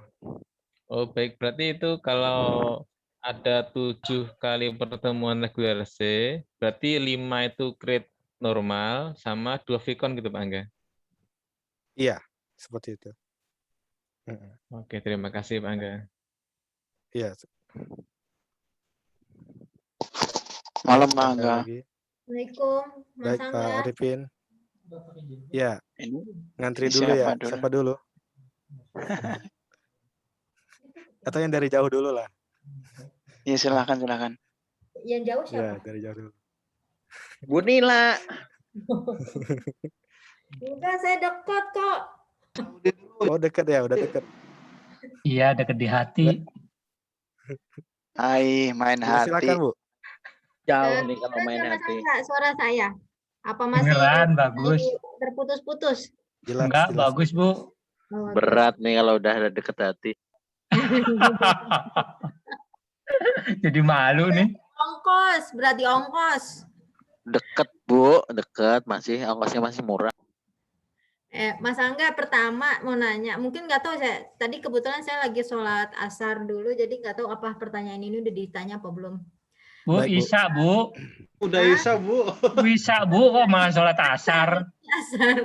Oh baik, berarti itu kalau ada 7 kali pertemuan reguler C, berarti 5 itu create normal sama 2 Vicon gitu Pak Angga? Iya, seperti itu. Oke, terima kasih Pak Angga. Iya. Malam Pak Ada Angga. lagi? Assalamualaikum, Mas Baik, Angga. Pak Arifin. Ya, Ini ngantri dulu ya. siapa dulu? Siapa dulu? Atau yang dari jauh dulu lah. Ya silakan silakan. Yang jauh Ya, siapa? dari jauh dulu. Bu Nila. Enggak, saya dekat kok. Oh, dekat ya, udah dekat. Iya, dekat di hati. Hai, main Ya, hati. silakan, Bu. Jauh nih kalau Kedengeran main nggak, Mas hati. Angga, suara saya? Apa masih Beneran, bagus. terputus-putus? Jelas, Enggak, jelas. bagus, Bu. Oh, Berat nih kalau udah ada deket hati. Jadi malu nih. Ongkos, berarti ongkos. Deket Bu, deket masih ongkosnya masih murah. Mas Angga, pertama mau nanya, mungkin nggak tahu saya, tadi kebetulan saya lagi sholat asar dulu, jadi nggak tahu apa pertanyaan ini udah ditanya apa belum. Bu, Baik, Bu. Isa, Bu. Udah Isa, Bu. Bisa, Bu, kok malah sholat asar. Asar.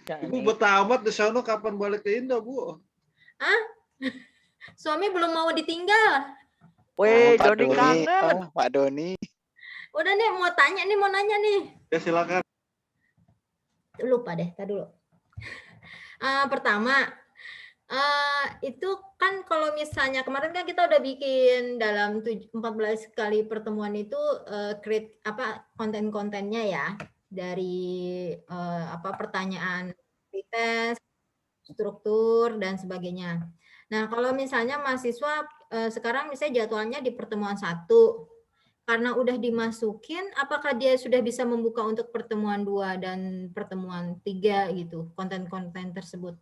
Ibu bertamat di sana kapan balik ke Indo, Bu? Ah? Suami belum mau ditinggal. Weh, Pak Doni Doni. kangen. Oh, Pak Doni. Udah nih, mau tanya nih, mau nanya nih. Ya silakan. Lupa deh, tadi dulu. Pertama, itu kan kalau misalnya kemarin kan kita udah bikin dalam 14 kali pertemuan itu create apa konten-kontennya ya dari pertanyaan pretest, struktur dan sebagainya. Nah, kalau misalnya mahasiswa sekarang misalnya jadwalnya di pertemuan 1 karena udah dimasukin, apakah dia sudah bisa membuka untuk pertemuan 2 dan pertemuan 3 gitu, konten-konten tersebut?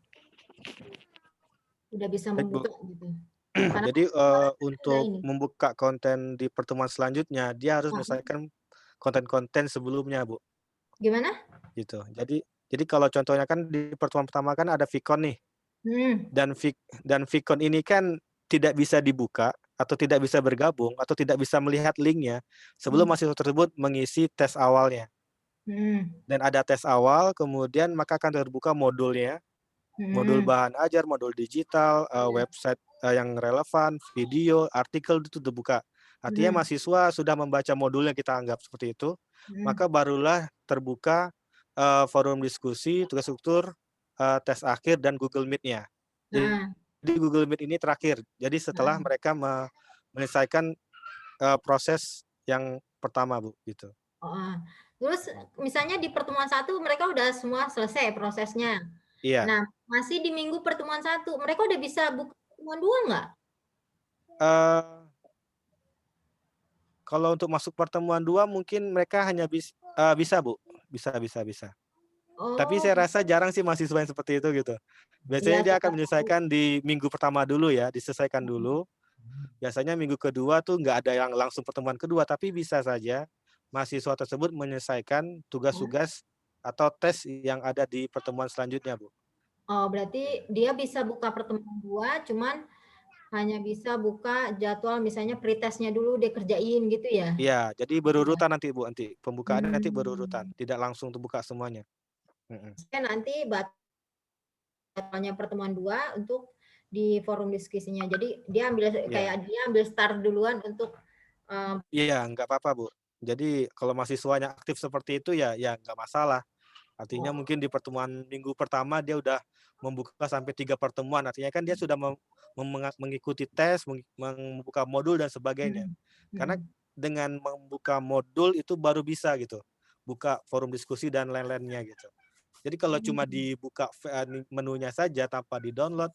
Udah bisa Baik, Bu. membuka gitu. Karena Jadi ada untuk ini. membuka konten di pertemuan selanjutnya, dia harus menyelesaikan konten-konten sebelumnya, Bu. Gimana? Gitu. Jadi kalau contohnya kan di pertemuan pertama kan ada Vicon nih. Dan Vicon ini kan tidak bisa dibuka atau tidak bisa bergabung atau tidak bisa melihat linknya sebelum mahasiswa tersebut mengisi tes awalnya. Dan ada tes awal, kemudian maka akan terbuka modulnya, modul bahan ajar, modul digital, website yang relevan, video, artikel itu terbuka. Artinya mahasiswa sudah membaca modulnya, kita anggap seperti itu, maka barulah terbuka forum diskusi, tugas struktur, tes akhir, dan Google Meet-nya. Jadi Google Meet ini terakhir. Jadi setelah mereka menyelesaikan proses yang pertama, Bu, gitu. Terus misalnya di pertemuan 1 mereka udah semua selesai prosesnya. Iya. Nah, masih di minggu pertemuan 1, mereka udah bisa buka pertemuan 2 nggak? Kalau untuk masuk pertemuan 2 mungkin mereka hanya bisa, Bu. Bisa. Tapi saya rasa jarang sih mahasiswa yang seperti itu gitu. Biasanya dia akan menyelesaikan di minggu pertama dulu ya, diselesaikan dulu. Biasanya minggu kedua tuh nggak ada yang langsung pertemuan kedua, tapi bisa saja mahasiswa tersebut menyelesaikan tugas-tugas atau tes yang ada di pertemuan selanjutnya, Bu. Oh, berarti dia bisa buka pertemuan 2, cuman hanya bisa buka jadwal misalnya pretestnya dulu dia kerjain gitu ya? Iya, jadi berurutan nanti, Bu, nanti. Pembukaannya nanti berurutan, tidak langsung terbuka semuanya. Nanti jadwalnya pertemuan 2 untuk di forum diskusinya. Jadi dia ambil kayak dia ambil start duluan untuk Iya, nggak apa-apa, Bu. Jadi kalau mahasiswanya aktif seperti itu ya nggak masalah. Artinya mungkin di pertemuan minggu pertama dia udah membuka sampai 3 pertemuan. Artinya kan dia sudah mengikuti tes, membuka modul dan sebagainya. Karena dengan membuka modul itu baru bisa gitu, buka forum diskusi dan lain-lainnya gitu. Jadi kalau cuma dibuka menunya saja tanpa di-download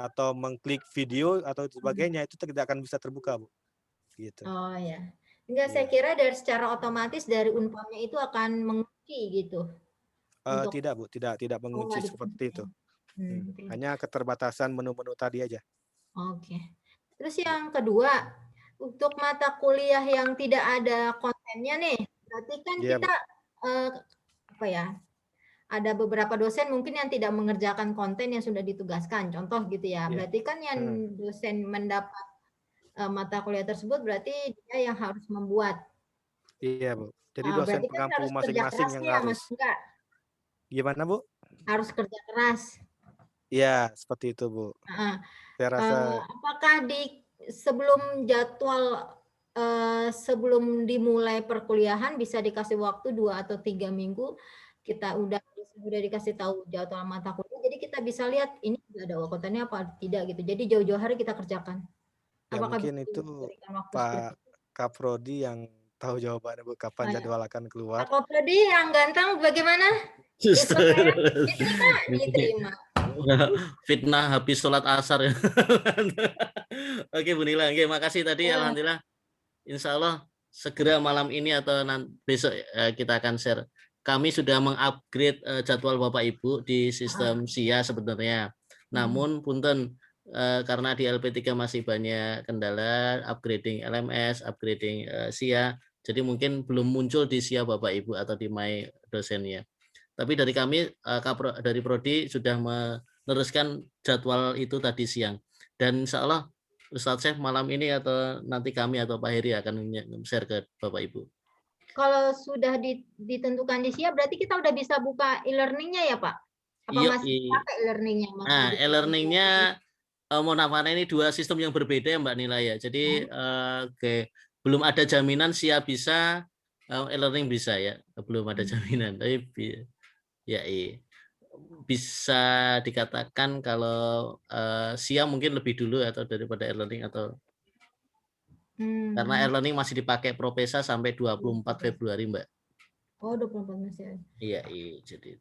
atau mengklik video atau sebagainya itu tidak akan bisa terbuka, Bu. Gitu. Oh ya. Enggak, saya kira dari secara otomatis dari Unpamnya itu akan mengunci gitu. Tidak, Bu, tidak mengunci seperti itu. Hanya keterbatasan menu-menu tadi aja. Oke. Terus yang kedua, untuk mata kuliah yang tidak ada kontennya nih, berarti kan kita apa ya? Ada beberapa dosen mungkin yang tidak mengerjakan konten yang sudah ditugaskan, contoh gitu ya. Berarti kan yang dosen mendapat mata kuliah tersebut berarti dia yang harus membuat. Iya, Bu. Jadi dosen pengampu kan masing-masing yang harus. Gimana, Bu? Harus kerja keras. Iya, seperti itu, Bu. Saya rasa. Apakah sebelum jadwal sebelum dimulai perkuliahan bisa dikasih waktu 2 atau 3 minggu, kita udah dikasih tahu jadwal mata kuliah, jadi kita bisa lihat ini ada kontennya apa tidak gitu. Jadi jauh-jauh hari kita kerjakan. Ya mungkin itu Pak Kaprodi yang tahu jawabannya, Bu, kapan jadwal akan keluar. Pak Kaprodi yang ganteng bagaimana? Diterima. Fitnah habis sholat asar ya. Oke, Bu Nila, oke, makasih tadi. Alhamdulillah, insya Allah segera malam ini atau besok kita akan share. Kami sudah mengupgrade jadwal Bapak Ibu di sistem SIA sebenarnya. Namun punten karena di LP3 masih banyak kendala upgrading LMS, upgrading SIA, jadi mungkin belum muncul di SIA Bapak Ibu atau di My dosennya. Tapi dari kami dari Prodi sudah meneruskan jadwal itu tadi siang. Dan insya Allah Ustadz Syekh malam ini atau nanti kami atau Pak Heri akan share ke Bapak Ibu. Kalau sudah ditentukan di SIA, berarti kita udah bisa buka e-learningnya ya, Pak? Apa masih pakai e-learningnya? Nah, e-learningnya mohon maaf, ini dua sistem yang berbeda ya Mbak Nila ya. Jadi belum ada jaminan SIA bisa, e-learning bisa ya. Belum ada jaminan. Tapi ya bisa dikatakan kalau SIA mungkin lebih dulu atau daripada e-learning atau karena e-learning masih dipakai Propesa sampai 24 Februari, Mbak. Oh, 24 masih. Iya, jadi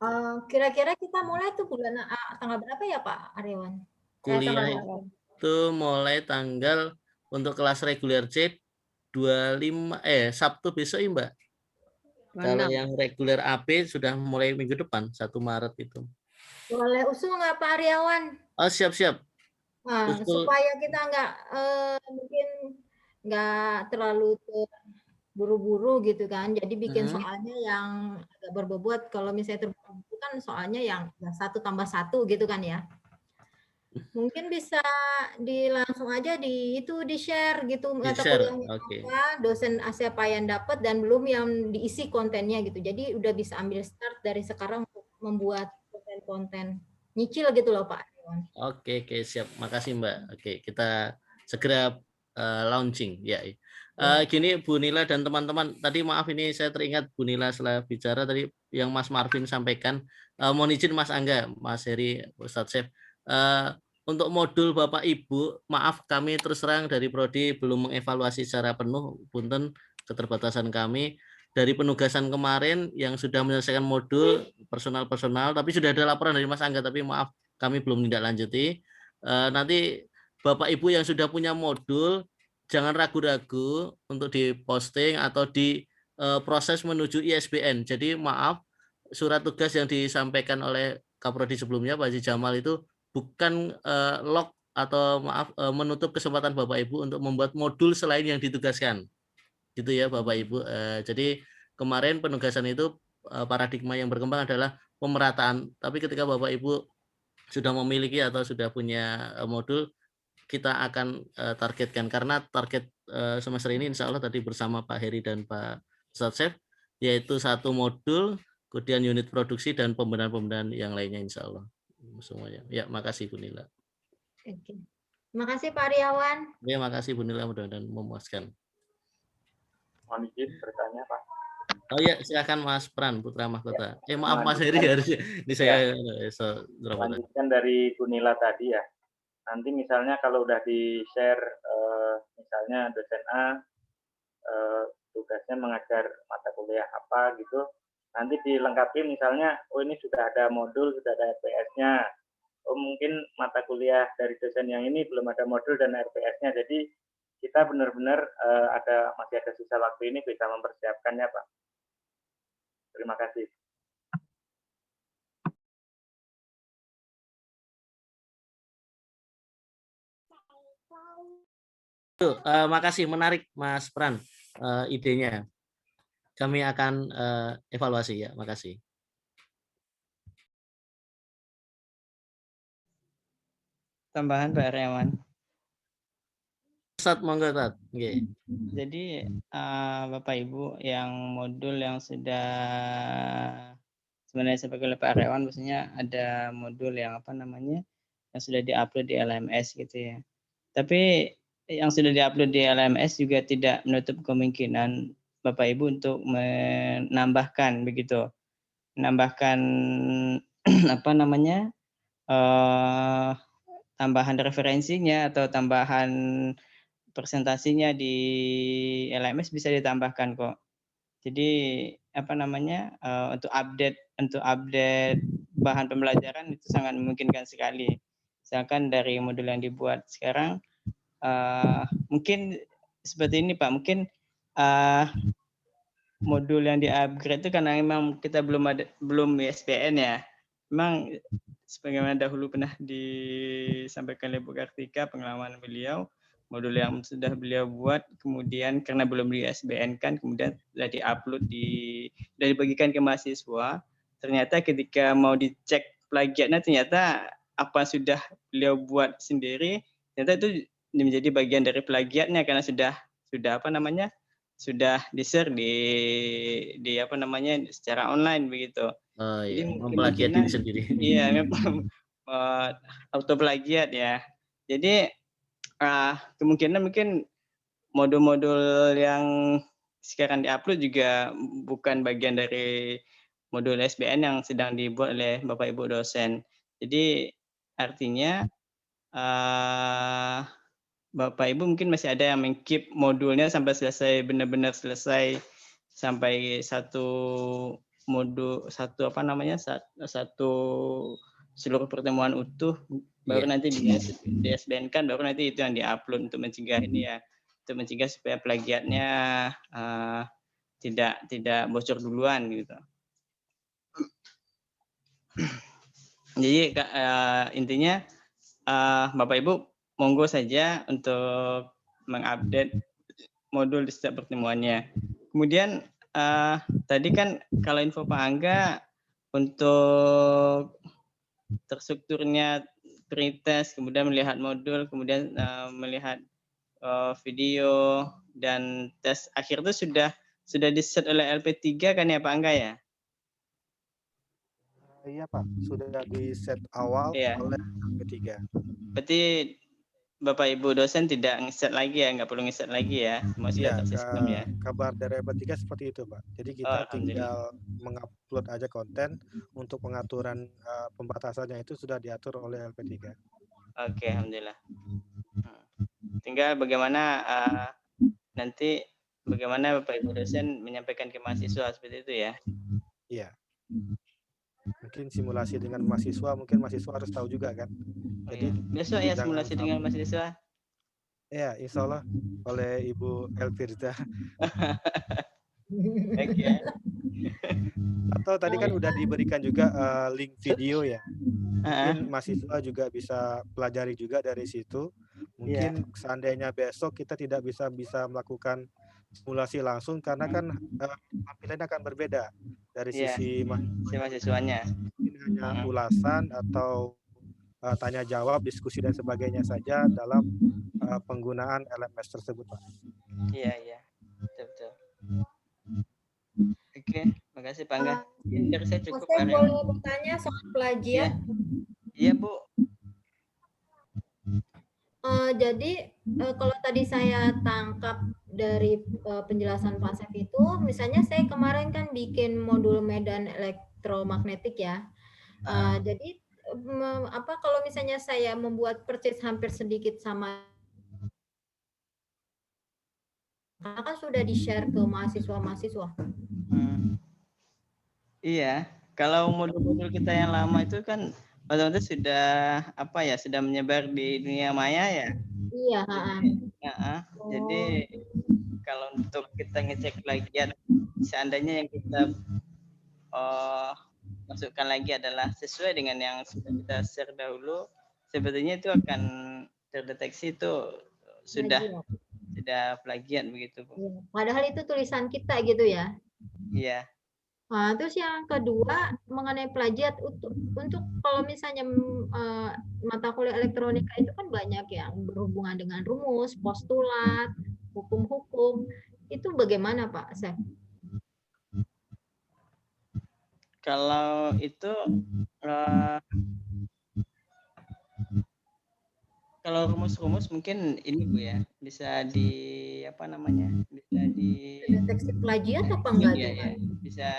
kira-kira kita mulai tuh bulan tanggal berapa ya, Pak Aryawan? Kuliah itu mulai tanggal untuk kelas reguler C 25 Sabtu besok ya, Mbak. Kalau yang reguler AB sudah mulai minggu depan 1 Maret itu. Boleh usul nggak Pak Aryawan? Oh, siap-siap. Nah, supaya kita mungkin nggak terlalu buru-buru gitu kan. Jadi bikin soalnya yang agak berbobot. Kalau misalnya terburu-buru kan soalnya yang 1 tambah 1 gitu kan ya. Mungkin bisa langsung aja di-share gitu mata kuliahnya apa, dosen siapa yang dapat dan belum yang diisi kontennya gitu. Jadi udah bisa ambil start dari sekarang untuk membuat konten-konten. Nyicil gitu loh Pak. Oke, siap. Makasih Mbak. Oke, kita segera launching ya. Gini Bu Nila dan teman-teman, tadi maaf ini saya teringat Bu Nila setelah bicara tadi yang Mas Marvin sampaikan. Mohon izin Mas Angga, Mas Heri, Ustadz Syekh. Untuk modul Bapak Ibu, maaf kami terus terang dari Prodi belum mengevaluasi secara penuh, punten keterbatasan kami. Dari penugasan kemarin yang sudah menyelesaikan modul personal, tapi sudah ada laporan dari Mas Angga, tapi maaf kami belum tindak lanjuti. Nanti Bapak Ibu yang sudah punya modul, jangan ragu-ragu untuk diposting atau di proses menuju ISBN. Jadi maaf, surat tugas yang disampaikan oleh Kaprodi sebelumnya, Pak Haji Jamal itu bukan lock atau maaf menutup kesempatan Bapak Ibu untuk membuat modul selain yang ditugaskan. Gitu ya Bapak Ibu. Jadi kemarin penugasan itu paradigma yang berkembang adalah pemerataan. Tapi ketika Bapak Ibu sudah memiliki atau sudah punya modul, kita akan targetkan karena target semester ini insya Allah tadi bersama Pak Heri dan Pak Ustadz Syekh yaitu 1 modul, kemudian unit produksi dan pembenahan-pembenahan yang lainnya insya Allah semuanya. Ya, makasih Bu Nila. Oke. Terima kasih Pak Aryawan. Ya, makasih Bu Nila, mudah-mudahan memuaskan. Mohon izin bertanya Pak. Oh ya, silakan Mas Pran Putra Mahkota. Maaf Mas Heri harusnya ini saya lanjutkan dari Bu Nila tadi ya. Nanti misalnya kalau udah di-share misalnya dosen A tugasnya mengajar mata kuliah apa gitu, Nanti dilengkapi misalnya, oh ini sudah ada modul, sudah ada RPS-nya. Oh mungkin mata kuliah dari dosen yang ini belum ada modul dan RPS-nya. Jadi kita benar-benar masih ada sisa waktu ini bisa mempersiapkannya, Pak. Terima kasih. Makasih, menarik Mas Pran idenya. Kami akan evaluasi ya. Makasih. Tambahan Pak Aryawan. Ustaz, monggo Ustaz. Okay. Jadi Bapak Ibu yang modul yang sudah sebenarnya sebagai oleh Pak Aryawan, maksudnya ada modul yang apa namanya yang sudah diupload di LMS gitu ya. Tapi yang sudah diupload di LMS juga tidak menutup kemungkinan Bapak Ibu untuk menambahkan begitu, menambahkan apa namanya tambahan referensinya atau tambahan presentasinya di LMS bisa ditambahkan kok. Jadi apa namanya untuk update bahan pembelajaran itu sangat memungkinkan sekali. Misalkan dari modul yang dibuat sekarang mungkin seperti ini Pak, mungkin modul yang di-upgrade itu karena memang kita belum ISBN ya. Memang sebagaimana dahulu pernah disampaikan oleh Bu Kartika pengalaman beliau, modul yang sudah beliau buat kemudian karena belum di ISBN kan kemudian sudah diupload sudah dibagikan ke mahasiswa. Ternyata ketika mau dicek plagiatnya ternyata apa sudah beliau buat sendiri ternyata itu menjadi bagian dari plagiatnya karena sudah apa namanya sudah di-share di apa namanya secara online begitu. Oh jadi iya, memplagiat diri sendiri. Iya, memang auto plagiat ya. Jadi kemungkinan mungkin modul-modul yang sekarang diupload juga bukan bagian dari modul SBN yang sedang dibuat oleh Bapak Ibu dosen. Jadi artinya Bapak Ibu mungkin masih ada yang meng-keep modulnya sampai selesai, benar-benar selesai sampai satu modul satu apa namanya satu seluruh pertemuan utuh baru nanti di SBN kan baru nanti itu yang diupload untuk mencegah ini ya, untuk mencegah supaya plagiatnya tidak bocor duluan gitu. Jadi intinya Bapak Ibu monggo saja untuk mengupdate modul di setiap pertemuannya. Kemudian tadi kan kalau info Pak Angga untuk terstrukturnya pretest, kemudian melihat modul, kemudian melihat video dan tes akhir itu sudah di-set oleh LP3 kan ya Pak Angga ya? Iya Pak, sudah di-set awal oleh LP3. Berarti Bapak Ibu dosen tidak ngeset lagi ya, nggak perlu ngeset lagi ya, semua sudah tersistem ya. Kabar dari LP3 seperti itu Pak. Jadi kita tinggal mengupload aja konten, untuk pengaturan pembatasannya itu sudah diatur oleh LP3. Oke, alhamdulillah. Tinggal bagaimana nanti bagaimana Bapak Ibu dosen menyampaikan ke mahasiswa seperti itu ya. Iya. Mungkin simulasi dengan mahasiswa, mungkin mahasiswa harus tahu juga kan. Jadi besok ya simulasi dengan mahasiswa. Ya, insya Allah oleh Ibu Elfirza. Atau tadi kan udah diberikan juga link video ya. Mungkin mahasiswa juga bisa pelajari juga dari situ. Mungkin seandainya besok kita tidak bisa melakukan simulasi langsung karena kan tampilannya akan berbeda dari sisi mahasiswanya. Mungkin hanya ulasan atau tanya jawab, diskusi dan sebagainya saja dalam penggunaan LMS tersebut, Pak. Iya, betul. Oke, makasih Pak Angga. Dari saya cukup. Saya boleh bertanya soal plagiat? Iya Bu. Jadi kalau tadi saya tangkap dari penjelasan Pak Sef itu, misalnya saya kemarin kan bikin modul medan elektromagnetik ya. Jadi apa kalau misalnya saya membuat persis hampir sedikit sama, karena kan sudah di-share ke mahasiswa-mahasiswa. Iya, kalau modul-modul kita yang lama itu kan otomatis sudah apa ya, sudah menyebar di dunia maya ya. Iya, Jadi kalau untuk kita ngecek plagiat, seandainya yang kita masukkan lagi adalah sesuai dengan yang sudah kita share dahulu, sebetulnya itu akan terdeteksi itu sudah plagiat begitu, Bu. Iya. Padahal itu tulisan kita gitu ya. Iya. Nah, terus yang kedua mengenai plagiat untuk kalau misalnya mata kuliah elektronika itu kan banyak yang berhubungan dengan rumus, postulat, hukum-hukum. Itu bagaimana Pak Sef? Kalau itu kalau rumus-rumus mungkin ini Bu ya, bisa di apa namanya? Bisa di deteksi plagiat apa enggak iya, tuh? Ya. Bisa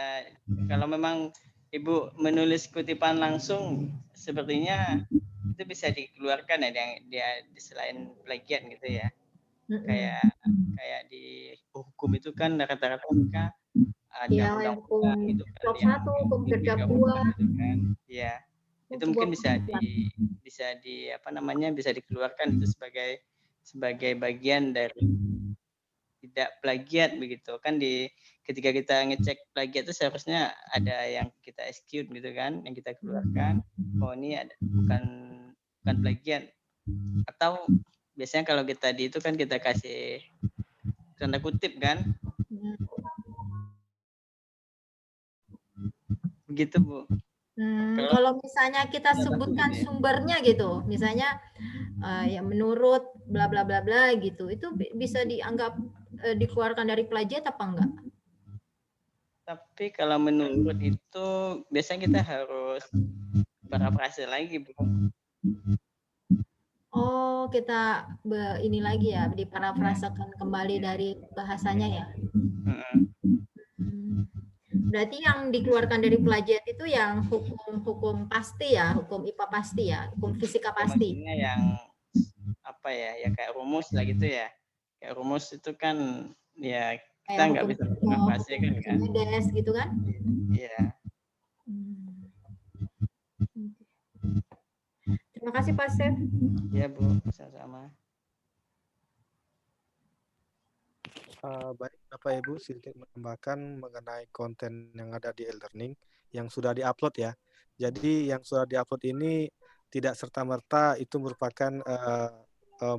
kalau memang Ibu menulis kutipan langsung sepertinya itu bisa dikeluarkan ya dia selain plagiat gitu ya. Kayak di hukum itu kan rata-rata mereka ada undang-undang itu kan yang hukum terdakwa gitu kan. Iya. Itu mungkin bisa di apa namanya bisa dikeluarkan itu sebagai bagian dari tidak plagiat begitu kan ketika kita ngecek plagiat itu seharusnya ada yang kita execute gitu kan yang kita keluarkan ini ada bukan plagiat atau biasanya kalau kita itu kan kita kasih tanda kutip kan begitu Bu. Kalau misalnya kita sebutkan sumbernya gitu, misalnya ya menurut bla bla bla bla gitu, itu bisa dianggap dikeluarkan dari plagiat apa enggak? Tapi kalau menurut itu biasanya kita harus parafrase lagi Bu. Oh, kita ini lagi ya, diparafrasekan kembali dari bahasanya ya. Berarti yang dikeluarkan dari plagiat itu yang hukum pasti ya, hukum IPA pasti ya, hukum fisika pasti. Yang apa ya, ya kayak rumus lah gitu ya. Kayak rumus itu kan ya kita nggak bisa parafrase kan. Des gitu kan? Iya. Terima kasih Pak Sef. Iya Bu, sama-sama. Baik Bapak Ibu, sedikit menambahkan mengenai konten yang ada di e-learning yang sudah diupload ya. Jadi yang sudah diupload ini tidak serta-merta itu merupakan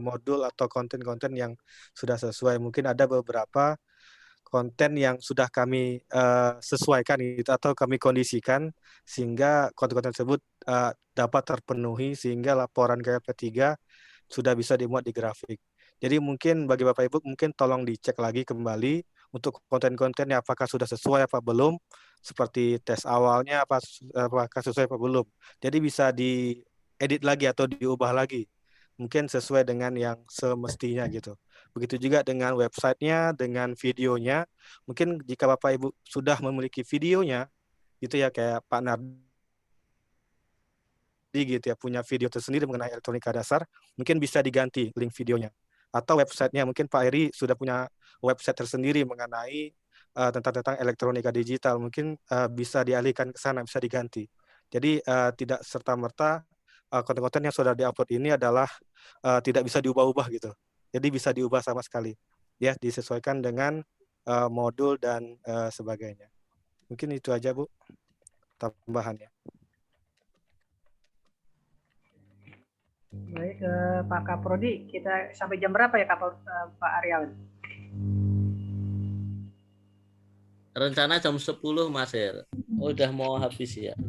modul atau konten-konten yang sudah sesuai. Mungkin ada beberapa konten yang sudah kami sesuaikan gitu, atau kami kondisikan sehingga konten-konten tersebut dapat terpenuhi sehingga laporan KP3 sudah bisa dimuat di grafik. Jadi mungkin bagi Bapak Ibu mungkin tolong dicek lagi kembali untuk konten-kontennya apakah sudah sesuai apa belum, seperti tes awalnya apakah sesuai apa belum. Jadi bisa diedit lagi atau diubah lagi. Mungkin sesuai dengan yang semestinya gitu. Begitu juga dengan websitenya, dengan videonya. Mungkin jika Bapak Ibu sudah memiliki videonya, gitu ya kayak Pak Nardi gitu ya, punya video tersendiri mengenai elektronika dasar, mungkin bisa diganti link videonya. Atau websitenya, mungkin Pak Eri sudah punya website tersendiri mengenai tentang elektronika digital, mungkin bisa dialihkan ke sana, bisa diganti. Jadi tidak serta-merta konten-konten yang sudah diupload ini adalah tidak bisa diubah-ubah gitu. Jadi bisa diubah sama sekali, ya disesuaikan dengan modul dan sebagainya. Mungkin itu aja Bu, tambahannya. Baik, Pak Kaprodi, kita sampai jam berapa ya Pak Aryawan? Rencana jam 10 Mas Her. Udah mau habis ya.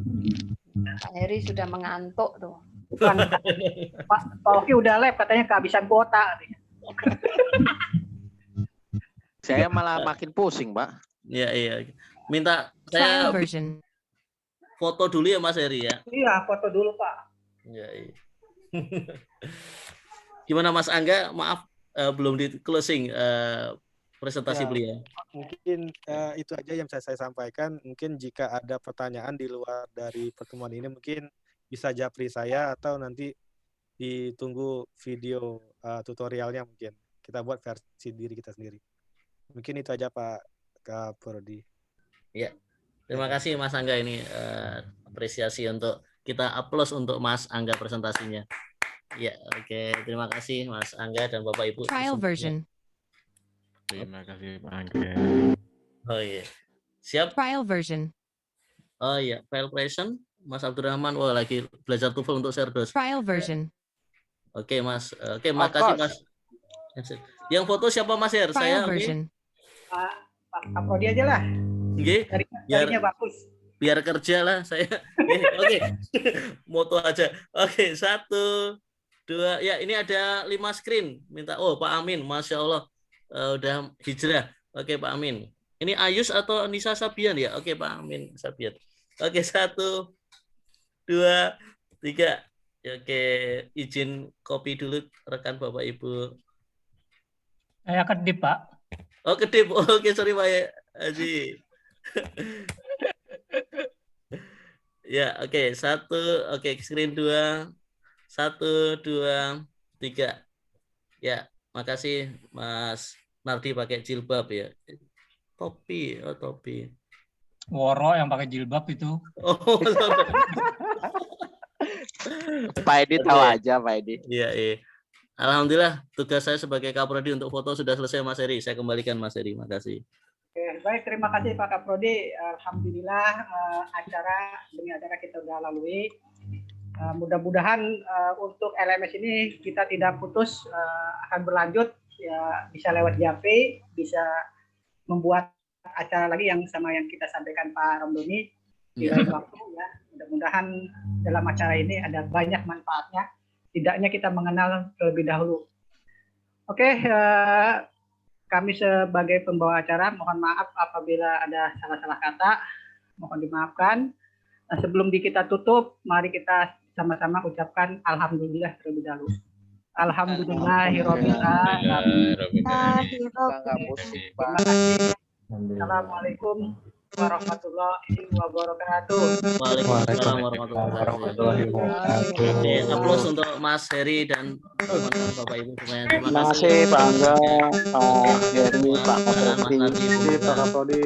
Pak Heri sudah mengantuk tuh. Bukan, Pak Oki udah live katanya kehabisan kuota. Saya malah makin pusing, Pak. Iya. Minta saya foto dulu ya Mas Heri ya. Iya, foto dulu Pak. Iya. Gimana Mas Angga? Maaf belum di closing presentasi beliau. Mungkin itu aja yang saya sampaikan. Mungkin jika ada pertanyaan di luar dari pertemuan ini mungkin bisa japri saya atau nanti ditunggu video tutorialnya mungkin. Kita buat versi diri kita sendiri. Mungkin itu aja Pak Kaprodi. Ya. Terima kasih Mas Angga ini apresiasi untuk kita aplaus untuk Mas Angga presentasinya. Ya, oke. Terima kasih Mas Angga dan Bapak Ibu. Trial version. Terima kasih Pak Angga. Oh iya. Siap? Trial version. Oh iya, file present. Mas Abdurrahman, wah lagi belajar TOEFL untuk Serdos. Trial version. Oke Mas, oke makasih Mas. Yang foto siapa Mas Her? Saya version. Pak Prodi aja lah. Oke. Jarinya bagus. Biar kerja lah saya. Oke. Moto aja. Oke, 1, 2. Ya, ini ada 5 screen. Minta Pak Amin, Masya Allah. Udah hijrah. Oke Pak Amin. Ini Ayus atau Nisa Sabian ya? Oke Pak Amin Sabian. Oke, 1, 2, 3. Oke, izin copy dulu rekan Bapak Ibu. Saya kedip, Pak. Oh, kedip. Oke, sorry Pak Haji. Ya, oke. 1, oke, screen 2. 1, 2, 3. Ya, makasih Mas Nardi pakai jilbab ya. Topi, topi. Woro yang pakai jilbab itu. Oh, Pak Edi tahu aja, Pak Edi. Iya. Alhamdulillah tugas saya sebagai Kaprodi untuk foto sudah selesai Mas Heri. Saya kembalikan Mas Heri. Makasih. Oke, baik, terima kasih Pak Kaprodi. Alhamdulillah demi acara kita sudah lalui. Mudah-mudahan untuk LMS ini kita tidak putus, akan berlanjut ya, bisa lewat JP, bisa membuat acara lagi yang sama yang kita sampaikan Pak Romdoni di lain waktu ya. Mudah-mudahan dalam acara ini ada banyak manfaatnya. Tidaknya kita mengenal terlebih dahulu. Oke, kami sebagai pembawa acara mohon maaf apabila ada salah-salah kata, mohon dimaafkan. Nah, sebelum kita tutup, mari kita sama-sama ucapkan alhamdulillah terlebih dahulu. Alhamdulillahirabbil alamin. Assalamualaikum warahmatullahi wabarakatuh. Waalaikumsalam warahmatullahi wabarakatuh. Oke, aplaus untuk Mas Heri dan teman-teman Bapak Ibu semuanya. Terima kasih Pak Angga, Pak Heri, Pak Kaprodi, Pak Kaprodi.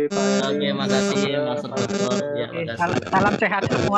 Oke, makasih Mas Dokter. Ya, makasih. Salam sehat semua.